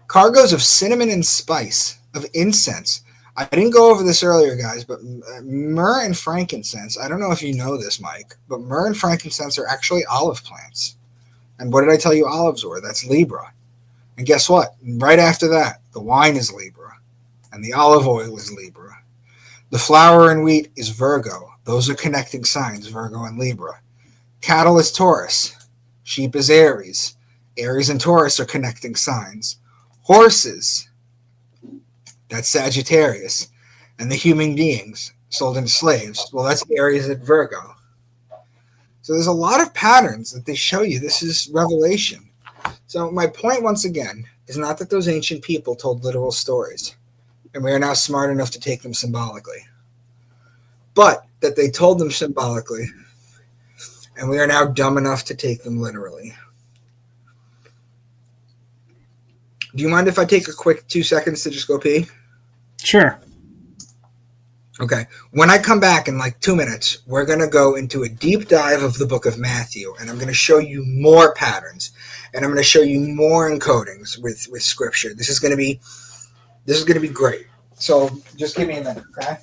Cargoes of cinnamon and spice, of incense. I didn't go over this earlier, guys, but myrrh and frankincense, I don't know if you know this, Mike, but myrrh and frankincense are actually olive plants. And what did I tell you olives were? That's Libra. And guess what? Right after that, the wine is Libra, and the olive oil is Libra. The flour and wheat is Virgo. Those are connecting signs, Virgo and Libra. Cattle is Taurus. Sheep is Aries. Aries and Taurus are connecting signs. Horses, that's Sagittarius. And the human beings sold into slaves, well, that's Aries and Virgo. So there's a lot of patterns that they show you. This is Revelation. So my point, once again, is not that those ancient people told literal stories, and we are now smart enough to take them symbolically, but that they told them symbolically. and we are now dumb enough to take them literally. Do you mind if I take a quick 2 seconds to just go pee? Sure. Okay. When I come back in like 2 minutes, we're going to go into a deep dive of the book of Matthew, and I'm going to show you more patterns, and I'm going to show you more encodings with scripture. This is going to be great. So just give me a minute, okay?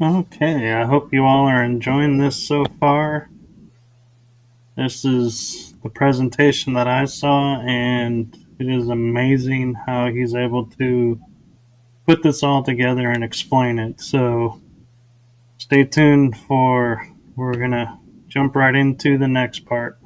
Okay, I hope you all are enjoying this so far. This is the presentation that I saw, and it is amazing how he's able to put this all together and explain it. So stay tuned for, we're going to jump right into the next part.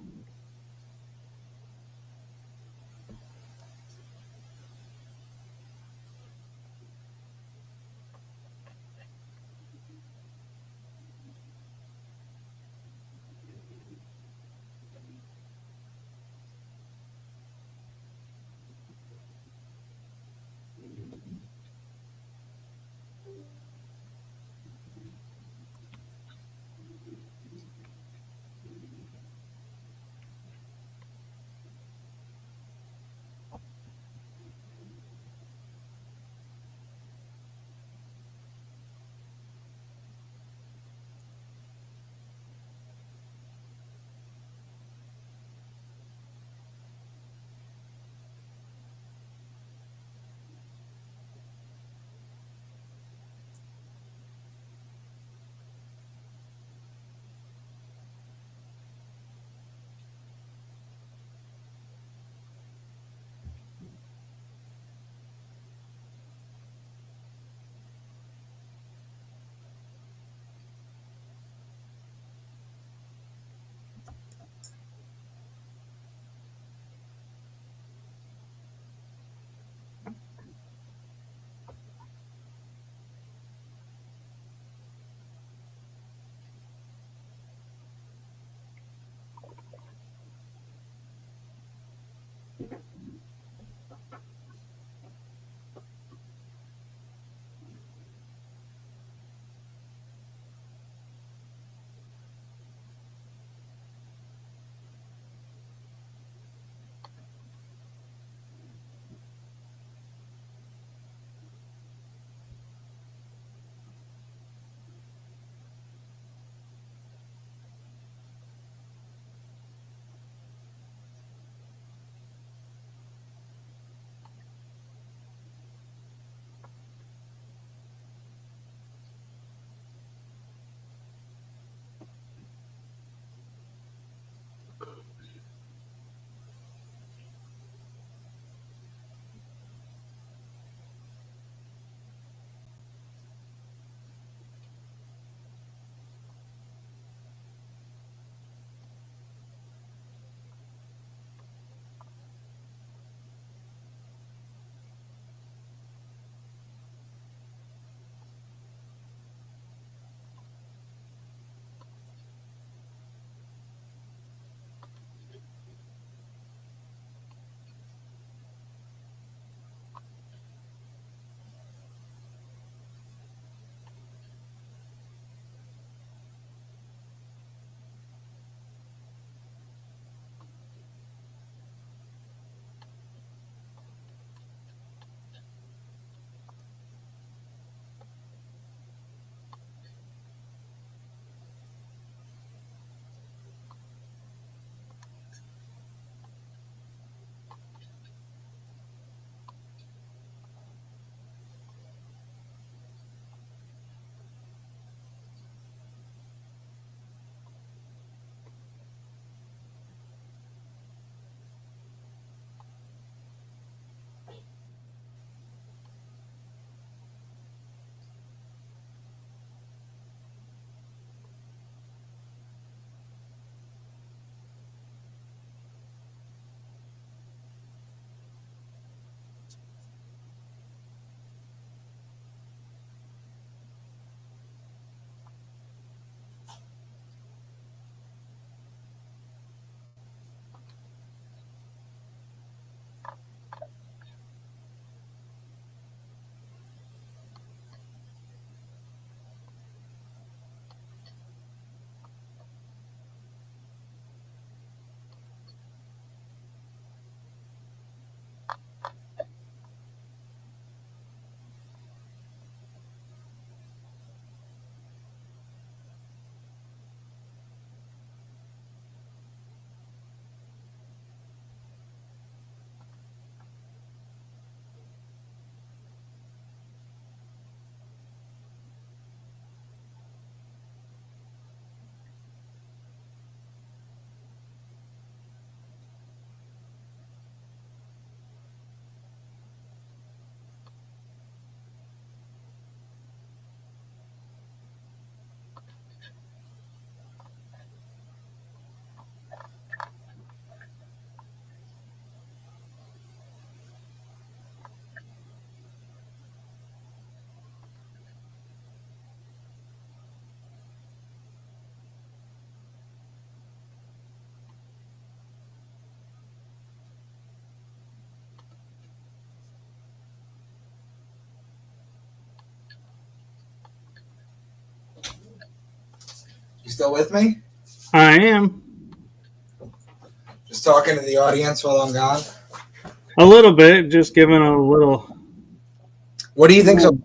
still with me? I am. Just talking to the audience while I'm gone. A little bit, just giving a little. What do you think? So,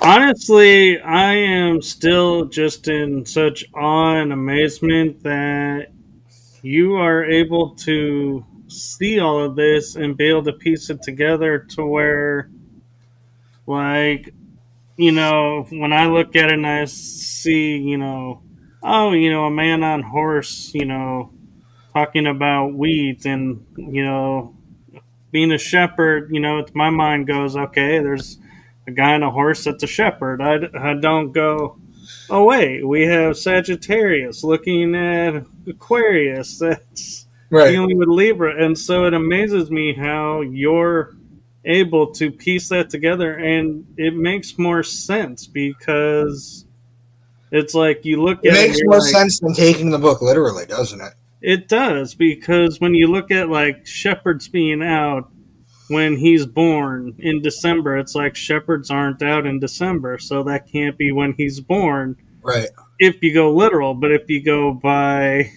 Honestly, I am still just in such awe and amazement that you are able to see all of this and be able to piece it together to where, like, when I look at it and I see, a man on horse, talking about weeds and, being a shepherd, my mind goes, okay, there's a guy on a horse that's a shepherd. I don't go, oh, wait, we have Sagittarius looking at Aquarius that's right. dealing with Libra. And so it amazes me how you're able to piece that together, and it makes more sense because it's like you look It at it and makes you're more like, sense than taking the book literally, doesn't it? it does, because when you look at like shepherds being out when he's born in December, it's like shepherds aren't out in December, so that can't be when he's born Right. if you go literal. But if you go by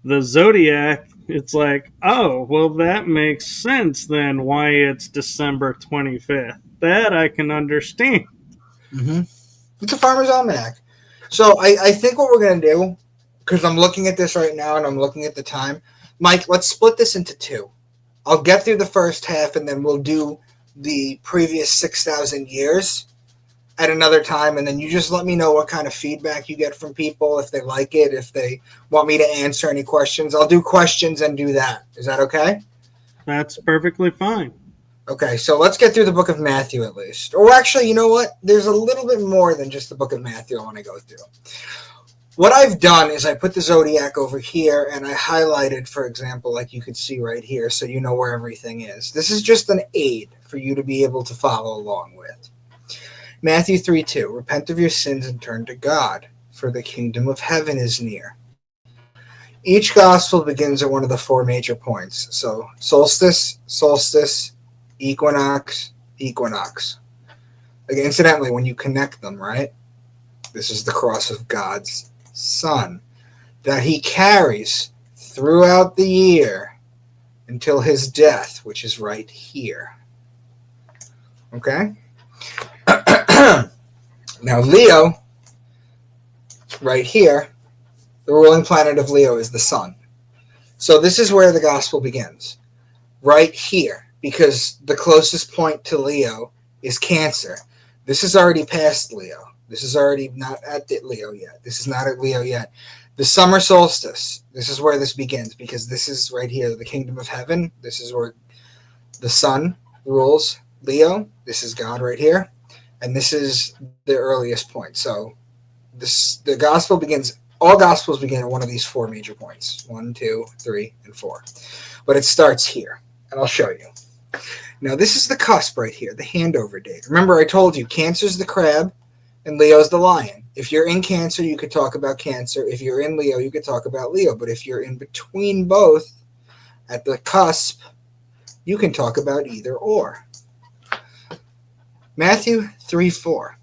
the zodiac, it's like, oh, well, that makes sense then why it's December 25th. That I can understand. Mm-hmm. It's a farmer's almanac. So I think what we're going to do, because I'm looking at this right now and I'm looking at the time, Mike, let's split this into two. I'll get through the first half and then we'll do the previous 6,000 years at another time, and then you just let me know what kind of feedback you get from people, if they like it, if they want me to answer any questions. I'll do questions and do that. Is that okay? That's perfectly fine. Okay, so let's get through the book of Matthew at least. Or actually, you know what? There's a little bit more than just the book of Matthew I want to go through. What I've done is I put the zodiac over here and I highlighted, for example, like you could see right here, so you know where everything is. This is just an aid for you to be able to follow along with. Matthew 3:2, repent of your sins and turn to God, for the kingdom of heaven is near. Each gospel begins at one of the four major points. So solstice, solstice, equinox, equinox. Like, incidentally, when you connect them, right, this is the cross of God's Son that he carries throughout the year until his death, which is right here. Okay? Now, Leo, right here, the ruling planet of Leo is the sun. So this is where the gospel begins, right here, because the closest point to Leo is Cancer. This is already past Leo. This is already not at Leo yet. This is not at Leo yet. The summer solstice, this is where this begins, because this is right here, the kingdom of heaven. This is where the sun rules Leo. This is God right here. And this is the earliest point. So the gospel begins, all gospels begin at one of these four major points. 1, 2, 3, and 4. But it starts here. And I'll show you. Now, this is the cusp right here, the handover date. Remember, I told you, Cancer's the crab and Leo's the lion. If you're in Cancer, you could talk about Cancer. If you're in Leo, you could talk about Leo. But if you're in between both, at the cusp, you can talk about either or. Matthew 3:4.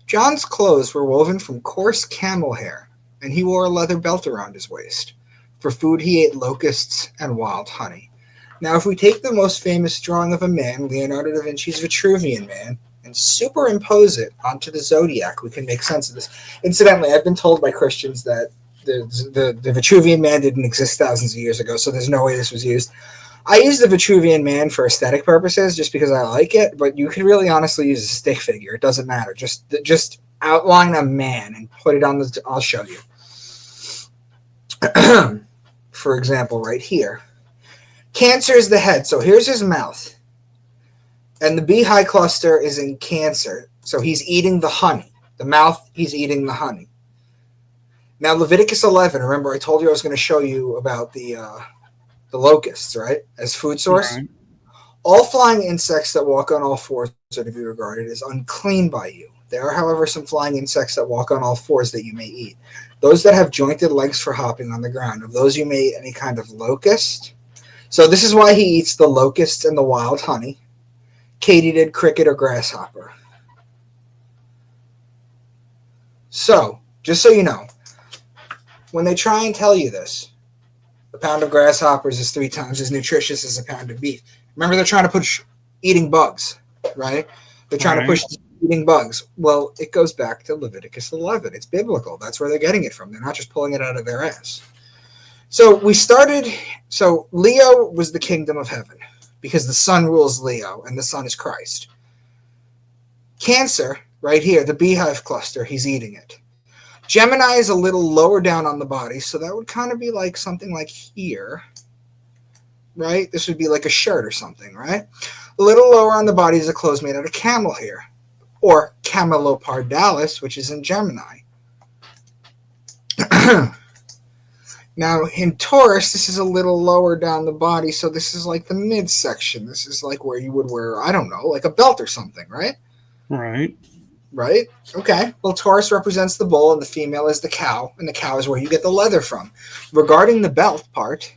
John's clothes were woven from coarse camel hair, and he wore a leather belt around his waist. For food he ate locusts and wild honey. Now, if we take the most famous drawing of a man, Leonardo da Vinci's Vitruvian Man, and superimpose it onto the zodiac, we can make sense of this. Incidentally, I've been told by Christians that the Vitruvian Man didn't exist thousands of years ago, so there's no way this was used. I use the Vitruvian Man for aesthetic purposes just because I like it, but you could really honestly use a stick figure. It doesn't matter. Just outline a man and put it on the... I'll show you. For example, right here. Cancer is the head, so here's his mouth. And the beehive cluster is in Cancer, so he's eating the honey. The mouth, he's eating the honey. Now, Leviticus 11, remember I told you I was going to show you about the locusts, right, as food source. Right. All flying insects that walk on all fours are to be regarded as unclean by you. There are, however, some flying insects that walk on all fours that you may eat. Those that have jointed legs for hopping on the ground. Of those you may eat any kind of locust. So this is why he eats the locusts and the wild honey, katydid, cricket, or grasshopper. So, just so you know, when they try and tell you this, a pound of grasshoppers is 3 times as nutritious as a pound of beef. Remember, they're trying to push eating bugs, right? They're trying to push eating bugs. Well, it goes back to Leviticus 11. It's biblical. That's where they're getting it from. They're not just pulling it out of their ass. So Leo was the kingdom of heaven because the sun rules Leo and the sun is Christ. Cancer, right here, the beehive cluster, he's eating it. Gemini is a little lower down on the body, so that would kind of be like something like here, right? This would be like a shirt or something, right? A little lower on the body is a clothes made out of camel hair, or camelopardalis, which is in Gemini. Now, in Taurus, this is a little lower down the body, so this is like the midsection. This is like where you would wear, I don't know, like a belt or something, right? Right. Right? Okay. Well, Taurus represents the bull, and the female is the cow, and the cow is where you get the leather from. Regarding the belt part,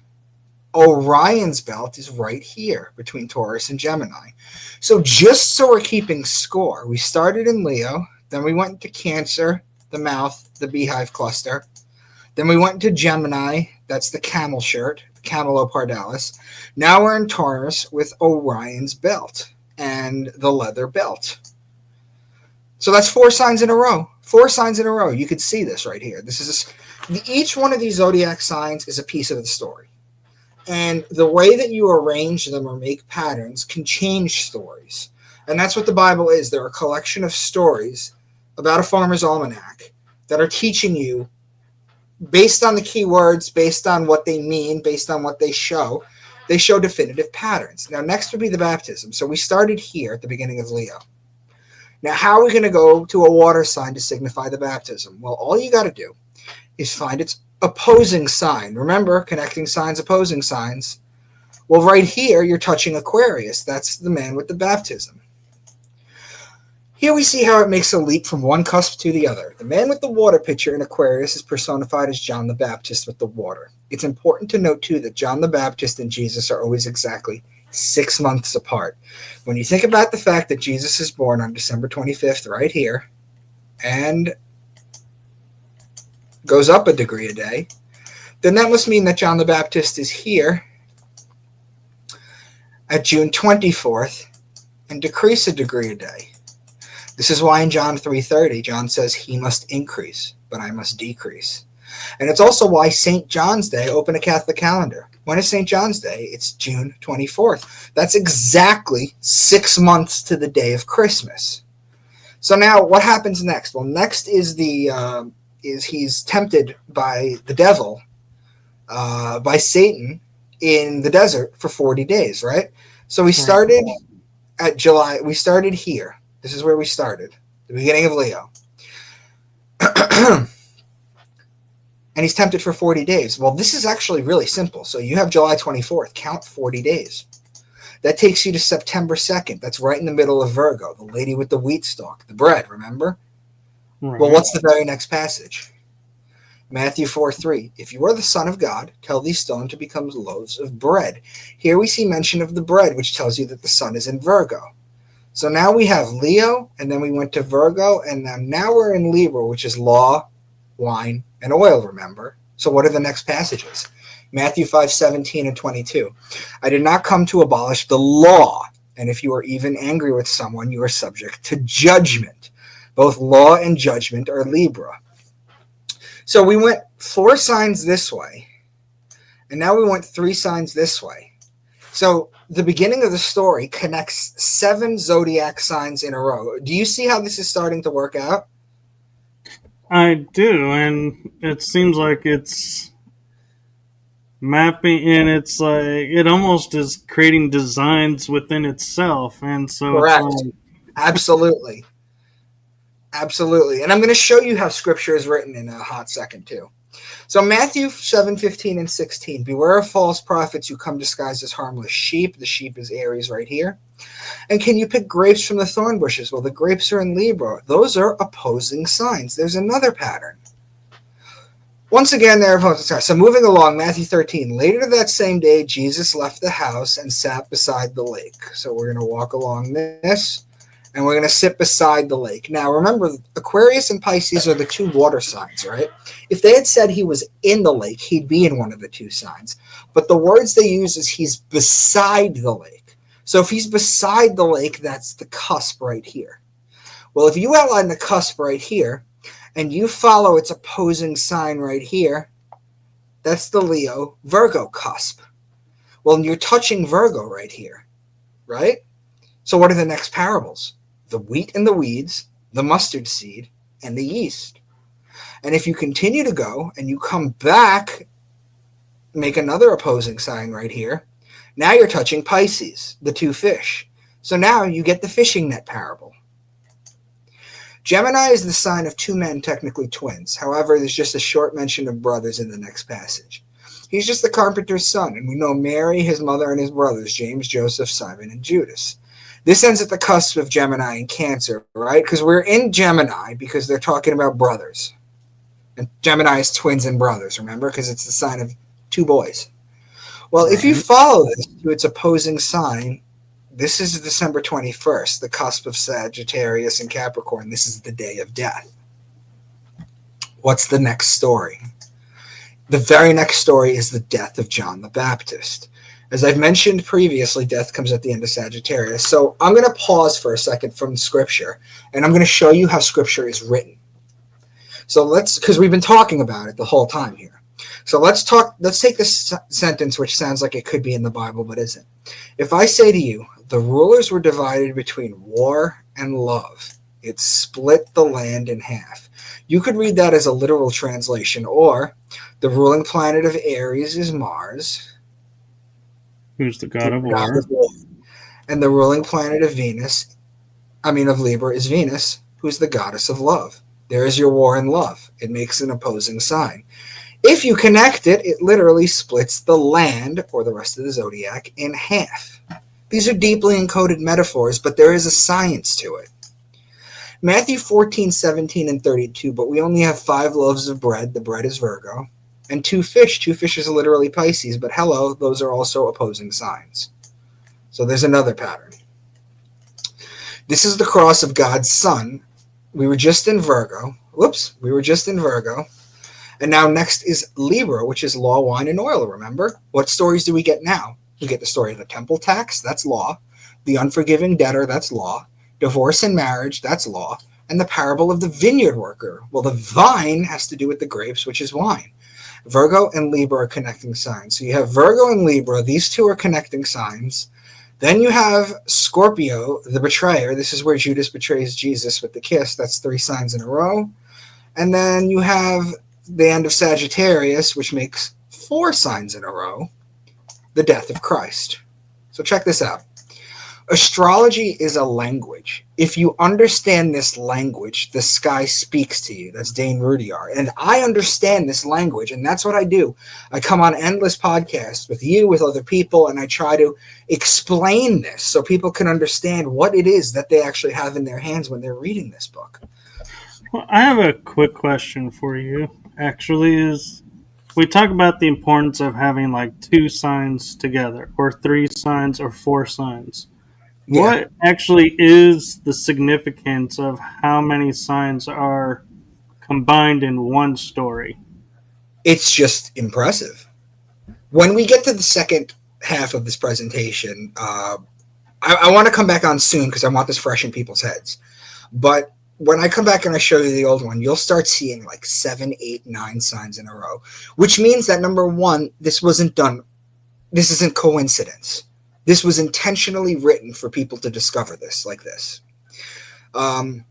Orion's belt is right here between Taurus and Gemini. So just so we're keeping score, we started in Leo, then we went to Cancer, the mouth, the beehive cluster. Then we went to Gemini, that's the camel shirt, camelopardalis. Now we're in Taurus with Orion's belt and the leather belt. So that's 4 signs in a row. 4 signs in a row. You could see this right here. Each one of these zodiac signs is a piece of the story. And the way that you arrange them or make patterns can change stories. And that's what the Bible is. They're a collection of stories about a farmer's almanac that are teaching you, based on the keywords, based on what they mean, based on what they show definitive patterns. Now, next would be the baptism. So we started here at the beginning of Leo. Now, how are we going to go to a water sign to signify the baptism? Well, all you got to do is find its opposing sign. Remember, connecting signs, opposing signs. Well, right here, you're touching Aquarius. That's the man with the baptism. Here we see how it makes a leap from one cusp to the other. The man with the water pitcher in Aquarius is personified as John the Baptist with the water. It's important to note, too, that John the Baptist and Jesus are always exactly 6 months apart. When you think about the fact that Jesus is born on December 25th right here and goes up a degree a day, then that must mean that John the Baptist is here at June 24th and decrease a degree a day. This is why in John 3:30, John says, he must increase, but I must decrease. And it's also why St. John's Day, open a Catholic calendar. When is St. John's Day? It's June 24th. That's exactly 6 months to the day of Christmas. So now what happens next? Well, next is he's tempted by the devil, by Satan in the desert for 40 days, right? So we started at July. We started here. This is where we started, the beginning of Leo. And he's tempted for 40 days. Well, this is actually really simple. So you have July 24th. Count 40 days. That takes you to September 2nd. That's right in the middle of Virgo, the lady with the wheat stalk, the bread, remember? Right. Well, what's the very next passage? Matthew 4:3. If you are the Son of God, tell these stones to become loaves of bread. Here we see mention of the bread, which tells you that the sun is in Virgo. So now we have Leo, and then we went to Virgo, and now we're in Libra, which is law, wine, and oil, remember? So what are the next passages? Matthew 5:17 and 22. I did not come to abolish the law, and if you are even angry with someone, you are subject to judgment. Both law and judgment are Libra. So we went 4 signs this way, and now we went 3 signs this way. So the beginning of the story connects 7 zodiac signs in a row. Do you see how this is starting to work out? I do, and it seems like it's mapping, and it's like it almost is creating designs within itself, and so correct. It's like... Absolutely. And I'm going to show you how scripture is written in a hot second too. So Matthew 7:15 and 16. Beware of false prophets who come disguised as harmless sheep. The sheep is Aries right here. And can you pick grapes from the thorn bushes? Well, the grapes are in Libra. Those are opposing signs. There's another pattern. Once again, they're opposing signs. So moving along, Matthew 13. Later that same day, Jesus left the house and sat beside the lake. So we're going to walk along this. and we're going to sit beside the lake. Now, remember, Aquarius and Pisces are the two water signs, right? If they had said he was in the lake, he'd be in one of the two signs. But the words they use is he's beside the lake. So if he's beside the lake, that's the cusp right here. Well, if you outline the cusp right here, and you follow its opposing sign right here, that's the Leo-Virgo cusp. Well, you're touching Virgo right here, right? So what are the next parables? The wheat and the weeds, the mustard seed, and the yeast. And if you continue to go and you come back, make another opposing sign right here, now you're touching Pisces, the two fish. So now you get the fishing net parable. Gemini is the sign of two men, technically twins. However, there's just a short mention of brothers in the next passage. He's just the carpenter's son, and we know Mary, his mother, and his brothers, James, Joseph, Simon, and Judas. This ends at the cusp of Gemini and Cancer, right? Because we're in Gemini because they're talking about brothers. And Gemini is twins and brothers, remember? Because it's the sign of two boys. Well, if you follow this to its opposing sign, this is December 21st, the cusp of Sagittarius and Capricorn. This is the day of death. What's the next story? The very next story is the death of John the Baptist. As I've mentioned previously, death comes at the end of Sagittarius. So I'm going to pause for a second from Scripture, and I'm going to show you how Scripture is written. So because we've been talking about it the whole time here. So let's take this sentence, which sounds like it could be in the Bible, but isn't. If I say to you, the rulers were divided between war and love, it split the land in half. You could read that as a literal translation, or the ruling planet of Aries is Mars, who's the god of war, and the ruling planet of Libra is Venus, who's the goddess of love. There is your war and love. It makes an opposing sign. If you connect it, it literally splits the land, or the rest of the zodiac, in half. These are deeply encoded metaphors, but there is a science to it. Matthew 14, 17, and 32, but we only have 5 loaves of bread, the bread is Virgo, and 2 fish. 2 fish is literally Pisces, but hello, those are also opposing signs. So there's another pattern. This is the cross of God's Son. We were just in Virgo. And now next is Libra, which is law, wine, and oil, remember? What stories do we get now? We get the story of the temple tax, that's law. The unforgiving debtor, that's law. Divorce and marriage, that's law. And the parable of the vineyard worker. Well, the vine has to do with the grapes, which is wine. Virgo and Libra are connecting signs. So you have Virgo and Libra. These two are connecting signs. Then you have Scorpio, the betrayer. This is where Judas betrays Jesus with the kiss. That's 3 signs in a row. And then you have the end of Sagittarius, which makes 4 signs in a row. The death of Christ. So check this out. Astrology is a language. If you understand this language, the sky speaks to you. That's Dane Rudyard. And I understand this language, and that's what I do. I come on endless podcasts with you, with other people, and I try to explain this so people can understand what it is that they actually have in their hands when they're reading this book. Well, I have a quick question for you, actually, is we talk about the importance of having like 2 signs together, or 3 signs, or 4 signs. Yeah. What actually is the significance of how many signs are combined in one story? It's just impressive. When we get to the second half of this presentation, I want to come back on soon because I want this fresh in people's heads. But when I come back and I show you the old one, you'll start seeing like 7, 8, 9 signs in a row, which means that number one, this wasn't done. This isn't coincidence. This was intentionally written for people to discover this like this. The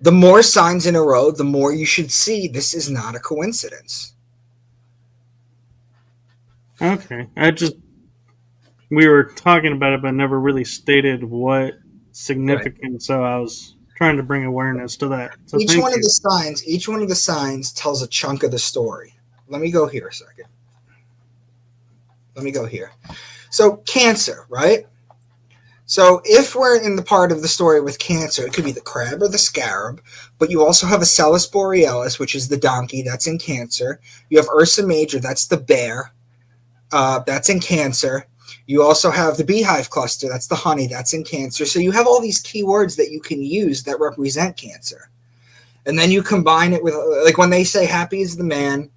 more signs in a row, the more you should see this is not a coincidence. Okay. We were talking about it, but never really stated what significance. Right. So I was trying to bring awareness to that. So each one of the signs tells a chunk of the story. Let me go here a second. So Cancer, right? So if we're in the part of the story with Cancer, it could be the crab or the scarab, but you also have Acellus borealis, which is the donkey, that's in Cancer. You have Ursa Major, that's the bear, that's in Cancer. You also have the beehive cluster. That's the honey. That's in Cancer. So you have all these keywords that you can use that represent Cancer. And then you combine it with, like when they say happy is the man,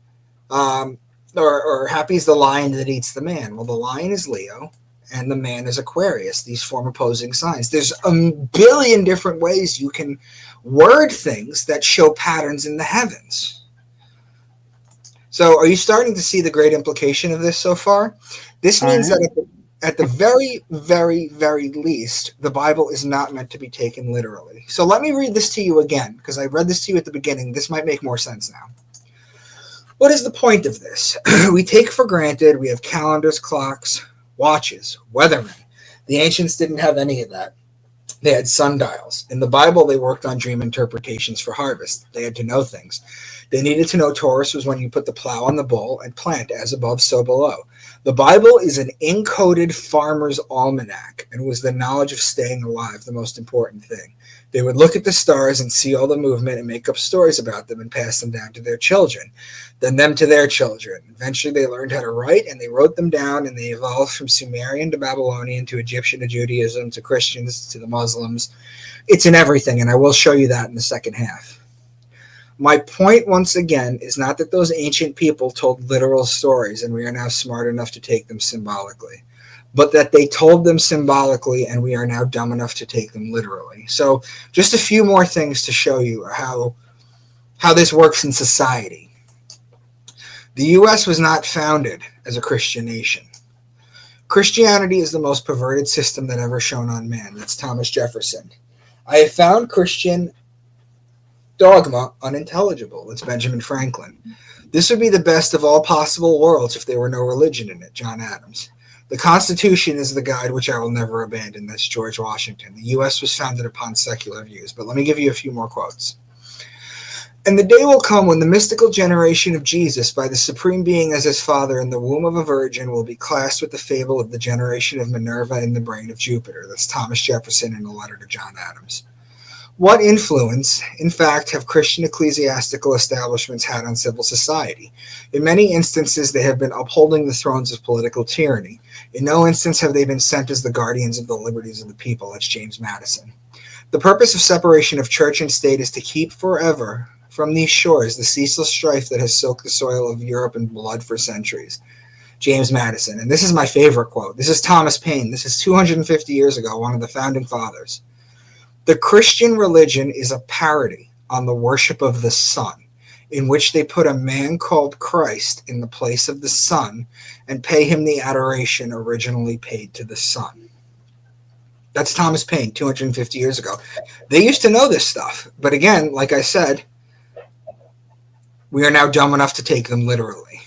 or happy is the lion that eats the man. Well, the lion is Leo and the man is Aquarius. These form opposing signs. There's a billion different ways you can word things that show patterns in the heavens. So are you starting to see the great implication of this so far? This means that at the very, very, very least, the Bible is not meant to be taken literally. So let me read this to you again, because I read this to you at the beginning. This might make more sense now. What is the point of this? We take for granted we have calendars, clocks, watches, weathermen. The ancients didn't have any of that. They had sundials. In the Bible, they worked on dream interpretations for harvest. They had to know things. They needed to know Taurus was when you put the plow on the bull and plant as above, so below. The Bible is an encoded farmer's almanac, and was the knowledge of staying alive the most important thing. They would look at the stars and see all the movement and make up stories about them and pass them down to their children, then them to their children. Eventually they learned how to write, and they wrote them down, and they evolved from Sumerian to Babylonian to Egyptian to Judaism to Christians to the Muslims. It's in everything, and I will show you that in the second half. My point, once again, is not that those ancient people told literal stories and we are now smart enough to take them symbolically, but that they told them symbolically and we are now dumb enough to take them literally. So just a few more things to show you how this works in society. The U.S. was not founded as a Christian nation. Christianity is the most perverted system that ever shone on man. That's Thomas Jefferson. I have found Christian dogma unintelligible. It's Benjamin Franklin. This would be the best of all possible worlds if there were no religion in it. John Adams. The Constitution is the guide which I will never abandon. That's George Washington. The U.S. was founded upon secular views. But let me give you a few more quotes. And the day will come when the mystical generation of Jesus, by the Supreme Being as his Father in the womb of a virgin, will be classed with the fable of the generation of Minerva in the brain of Jupiter. That's Thomas Jefferson in a letter to John Adams. What influence, in fact, have Christian ecclesiastical establishments had on civil society? In many instances, they have been upholding the thrones of political tyranny. In no instance have they been sent as the guardians of the liberties of the people. That's James Madison. The purpose of separation of church and state is to keep forever from these shores the ceaseless strife that has soaked the soil of Europe in blood for centuries. James Madison. And this is my favorite quote. This is Thomas Paine. This is 250 years ago, one of the founding fathers. The Christian religion is a parody on the worship of the sun, in which they put a man called Christ in the place of the sun and pay him the adoration originally paid to the sun. That's Thomas Paine, 250 years ago. They used to know this stuff. But again, like I said, we are now dumb enough to take them literally.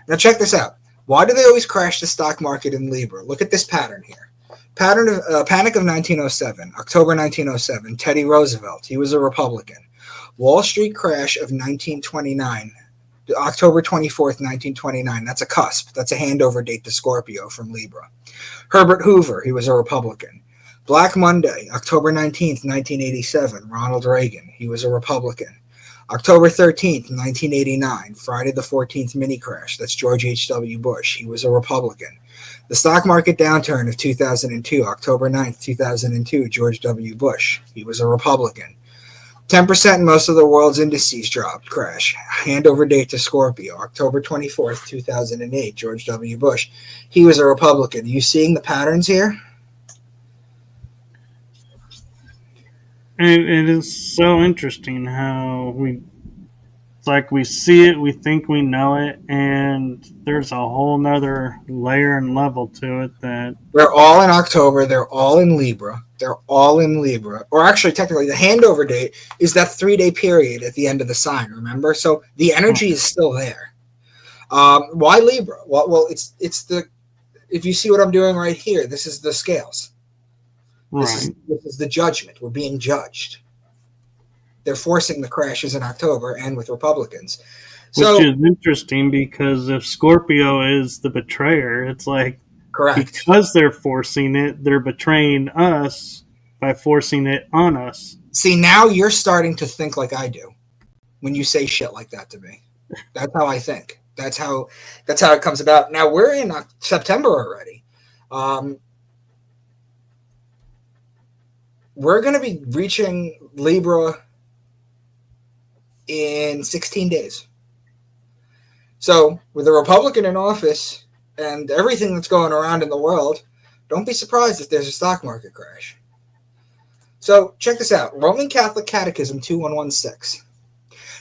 Now check this out. Why do they always crash the stock market in Libra? Look at this pattern here. Panic of 1907, October 1907, Teddy Roosevelt. He was a Republican. Wall Street crash of 1929, October 24th, 1929. That's a cusp. That's a handover date to Scorpio from Libra. Herbert Hoover. He was a Republican. Black Monday, October 19th, 1987, Ronald Reagan. He was a Republican. October 13th, 1989, Friday the 14th mini crash. That's George H.W. Bush. He was a Republican. The stock market downturn of 2002, October 9th, 2002, George W. Bush. He was a Republican. 10% in most of the world's indices dropped, crash. Handover date to Scorpio, October 24th, 2008, George W. Bush. He was a Republican. Are you seeing the patterns here? It is so interesting how it's like we see it, we think we know it, and there's a whole nother layer and level to it that... They're all in October. They're all in Libra. They're all in Libra. Or actually, technically, the handover date is that 3-day period at the end of the sign, remember? So the energy is still there. Why Libra? Well, it's the... If you see what I'm doing right here, this is the scales. This is the judgment. We're being judged. They're forcing the crashes in October and with Republicans. Which is interesting because if Scorpio is the betrayer, it's like, correct. Because they're forcing it, they're betraying us by forcing it on us. See, now you're starting to think like I do when you say shit like that to me. That's how I think. That's how it comes about. Now we're in September already. We're going to be reaching Libra in 16 days. So, with a Republican in office and everything that's going around in the world, don't be surprised if there's a stock market crash. So, check this out. Roman Catholic Catechism 2116.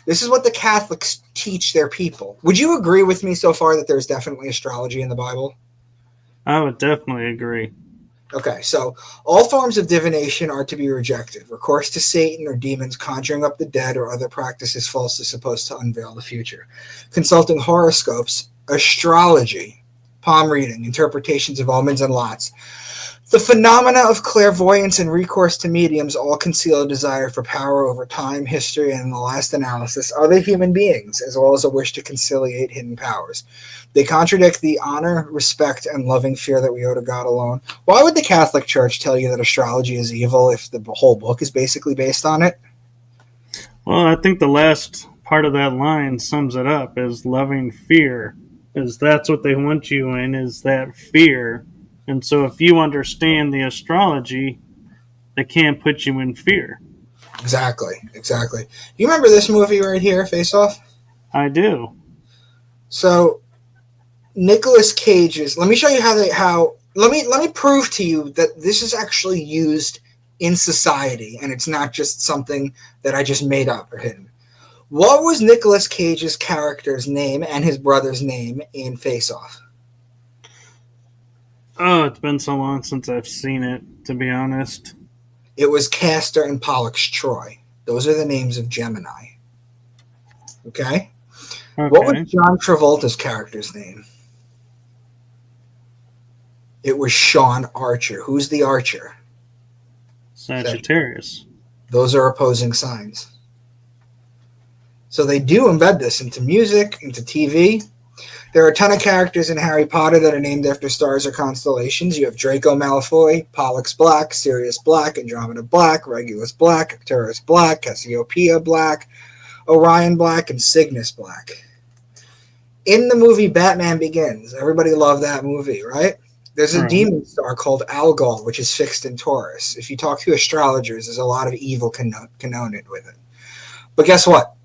This is what the Catholics teach their people. Would you agree with me so far that there's definitely astrology in the Bible? I would definitely agree. Okay, so all forms of divination are to be rejected. Recourse to Satan or demons, conjuring up the dead, or other practices falsely supposed to unveil the future. Consulting horoscopes, astrology, palm reading, interpretations of omens and lots. The phenomena of clairvoyance and recourse to mediums all conceal a desire for power over time, history, and in the last analysis, other human beings, as well as a wish to conciliate hidden powers. They contradict the honor, respect, and loving fear that we owe to God alone. Why would the Catholic Church tell you that astrology is evil if the whole book is basically based on it? Well, I think the last part of that line sums it up as loving fear, is that's what they want you in, is that fear. And so if you understand the astrology, they can't put you in fear. Exactly. You remember this movie right here, Face Off? I do. So Nicolas Cage's. Let me show you let me prove to you that this is actually used in society, and it's not just something that I just made up or hidden. What was Nicolas Cage's character's name and his brother's name in Face Off? Oh, it's been so long since I've seen it, to be honest. It was Castor and Pollux Troy. Those are the names of Gemini. Okay? What was John Travolta's character's name? It was Sean Archer. Who's the Archer? Sagittarius. Those are opposing signs. So they do embed this into music, into TV. There are a ton of characters in Harry Potter that are named after stars or constellations. You have Draco Malfoy, Pollux Black, Sirius Black, Andromeda Black, Regulus Black, Arcturus Black, Cassiopeia Black, Orion Black, and Cygnus Black. In the movie Batman Begins, everybody loved that movie, right? There's a demon star called Algol, which is fixed in Taurus. If you talk to astrologers, there's a lot of evil connoted with it. But guess what?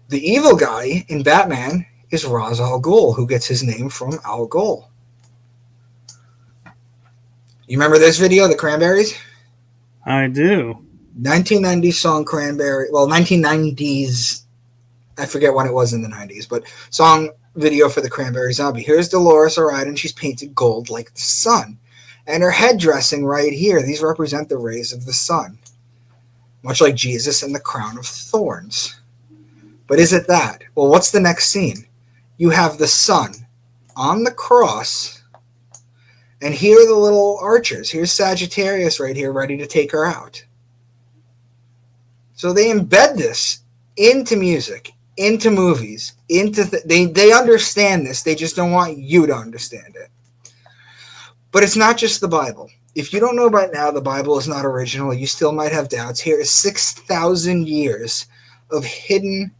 The evil guy in Batman is Ra's al Ghul, who gets his name from Al Ghul. You remember this video, the Cranberries? I do. 1990s song Cranberry. Well, 1990s. I forget when it was in the 90s, but song video for the Cranberry Zombie. Here's Dolores O'Riordan. She's painted gold like the sun. And her head dressing right here, these represent the rays of the sun. Much like Jesus and the crown of thorns. But is it that? Well, what's the next scene? You have the sun on the cross, and here are the little archers. Here's Sagittarius right here, ready to take her out. So they embed this into music, into movies, they understand this. They just don't want you to understand it. But it's not just the Bible. If you don't know by now the Bible is not original, you still might have doubts. Here is 6,000 years of hidden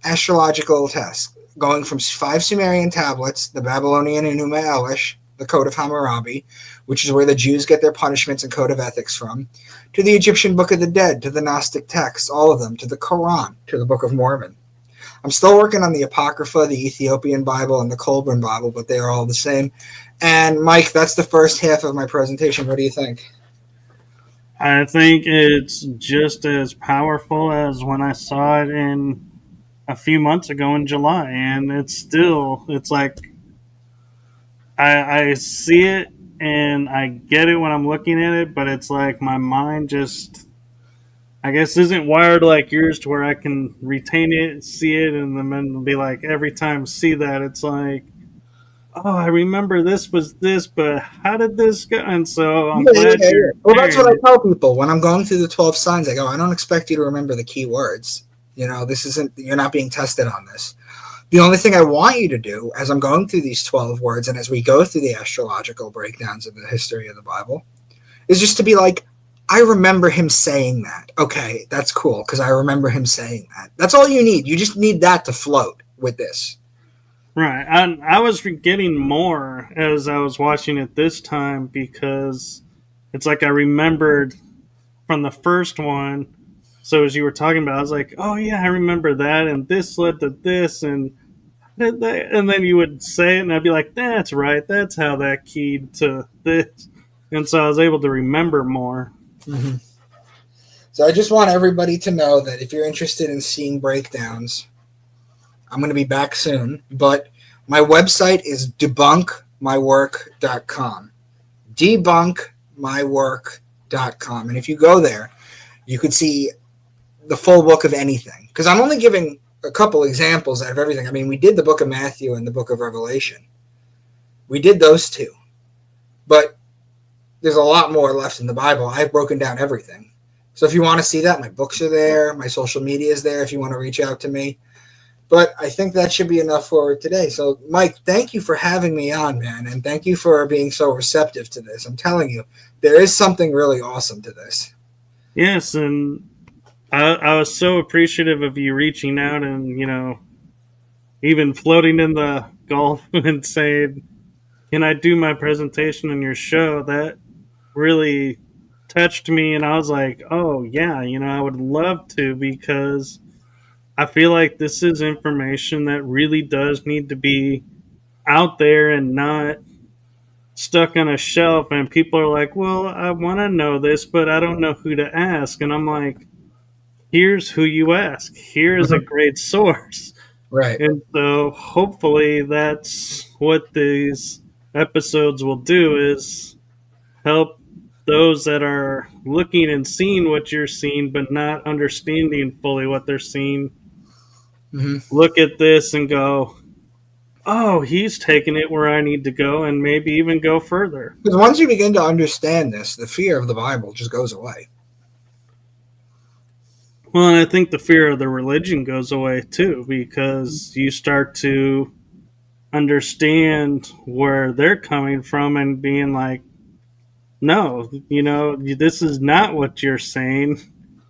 astrological tests, going from 5 Sumerian tablets, the Babylonian Enuma Elish, the Code of Hammurabi, which is where the Jews get their punishments and code of ethics from, to the Egyptian Book of the Dead, to the Gnostic texts, all of them, to the Quran, to the Book of Mormon. I'm still working on the Apocrypha, the Ethiopian Bible, and the Colburn Bible, but they are all the same. And Mike, that's the first half of my presentation. What do you think? I think it's just as powerful as when I saw it in a few months ago in July, and it's like I see it and I get it when I'm looking at it, but it's like my mind just, I guess, isn't wired like yours to where I can retain it, see it, and then be like, every time I see that, it's like, oh, I remember this was this, but how did this go? And so I'm glad you're. Well, that's what I tell people when I'm going through the 12 signs. I go, I don't expect you to remember the key words. You're not being tested on this. The only thing I want you to do as I'm going through these 12 words and as we go through the astrological breakdowns of the history of the Bible is just to be like, I remember him saying that. Okay, that's cool because I remember him saying that. That's all you need. You just need that to float with this. Right. I was getting more as I was watching it this time because it's like I remembered from the first one. So as you were talking about, I was like, "Oh yeah, I remember that," and this led to this, and then you would say it, and I'd be like, "That's right. That's how that keyed to this," and so I was able to remember more. Mm-hmm. So I just want everybody to know that if you're interested in seeing breakdowns, I'm going to be back soon, but my website is debunkmywork.com. Debunkmywork.com. And if you go there, you could see the full book of anything. Because I'm only giving a couple examples out of everything. I mean, we did the book of Matthew and the book of Revelation. We did those two. But there's a lot more left in the Bible. I've broken down everything. So if you want to see that, my books are there. My social media is there if you want to reach out to me. But I think that should be enough for today. So, Mike, thank you for having me on, man. And thank you for being so receptive to this. I'm telling you, there is something really awesome to this. Yes, and I was so appreciative of you reaching out and, even floating in the Gulf and saying, "Can I do my presentation on your show?" That really touched me, and I was like, "Oh, yeah, I would love to because I feel like this is information that really does need to be out there and not stuck on a shelf." And people are like, "Well, I want to know this, but I don't know who to ask." And I'm like, here's who you ask. Here's a great source. Right. And so hopefully that's what these episodes will do is help those that are looking and seeing what you're seeing but not understanding fully what they're seeing look at this and go, "Oh, he's taking it where I need to go," and maybe even go further. Because once you begin to understand this, the fear of the Bible just goes away. Well, and I think the fear of the religion goes away too because you start to understand where they're coming from and being like, "No, this is not what you're saying.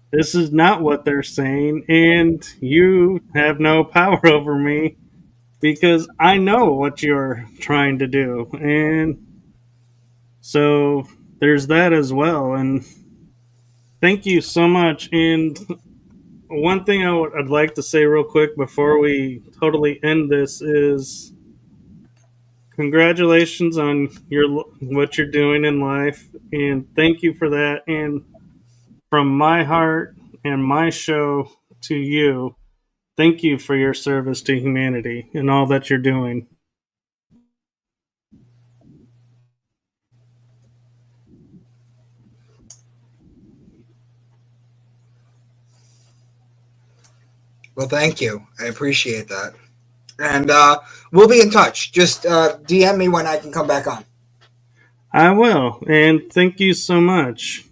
This is not what they're saying, and you have no power over me because I know what you're trying to do." And so there's that as well. And thank you so much. And one thing I'd like to say real quick before we totally end this is congratulations on what you're doing in life, and thank you for that. And from my heart and my show to you, thank you for your service to humanity and all that you're doing. Well, thank you. I appreciate that. And we'll be in touch. Just DM me when I can come back on. I will, and thank you so much.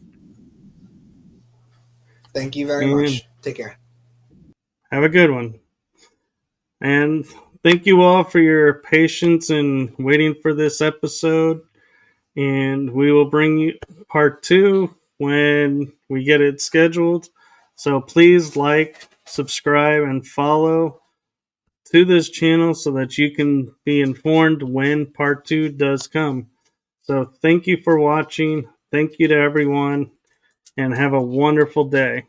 Thank you very And much. Take care. have a good one. And thank you all for your patience in waiting for this episode. And we will bring you part 2 when we get it scheduled. So please like, subscribe, and follow to this channel so that you can be informed when part 2 does come. So thank you for watching. Thank you to everyone, and have a wonderful day.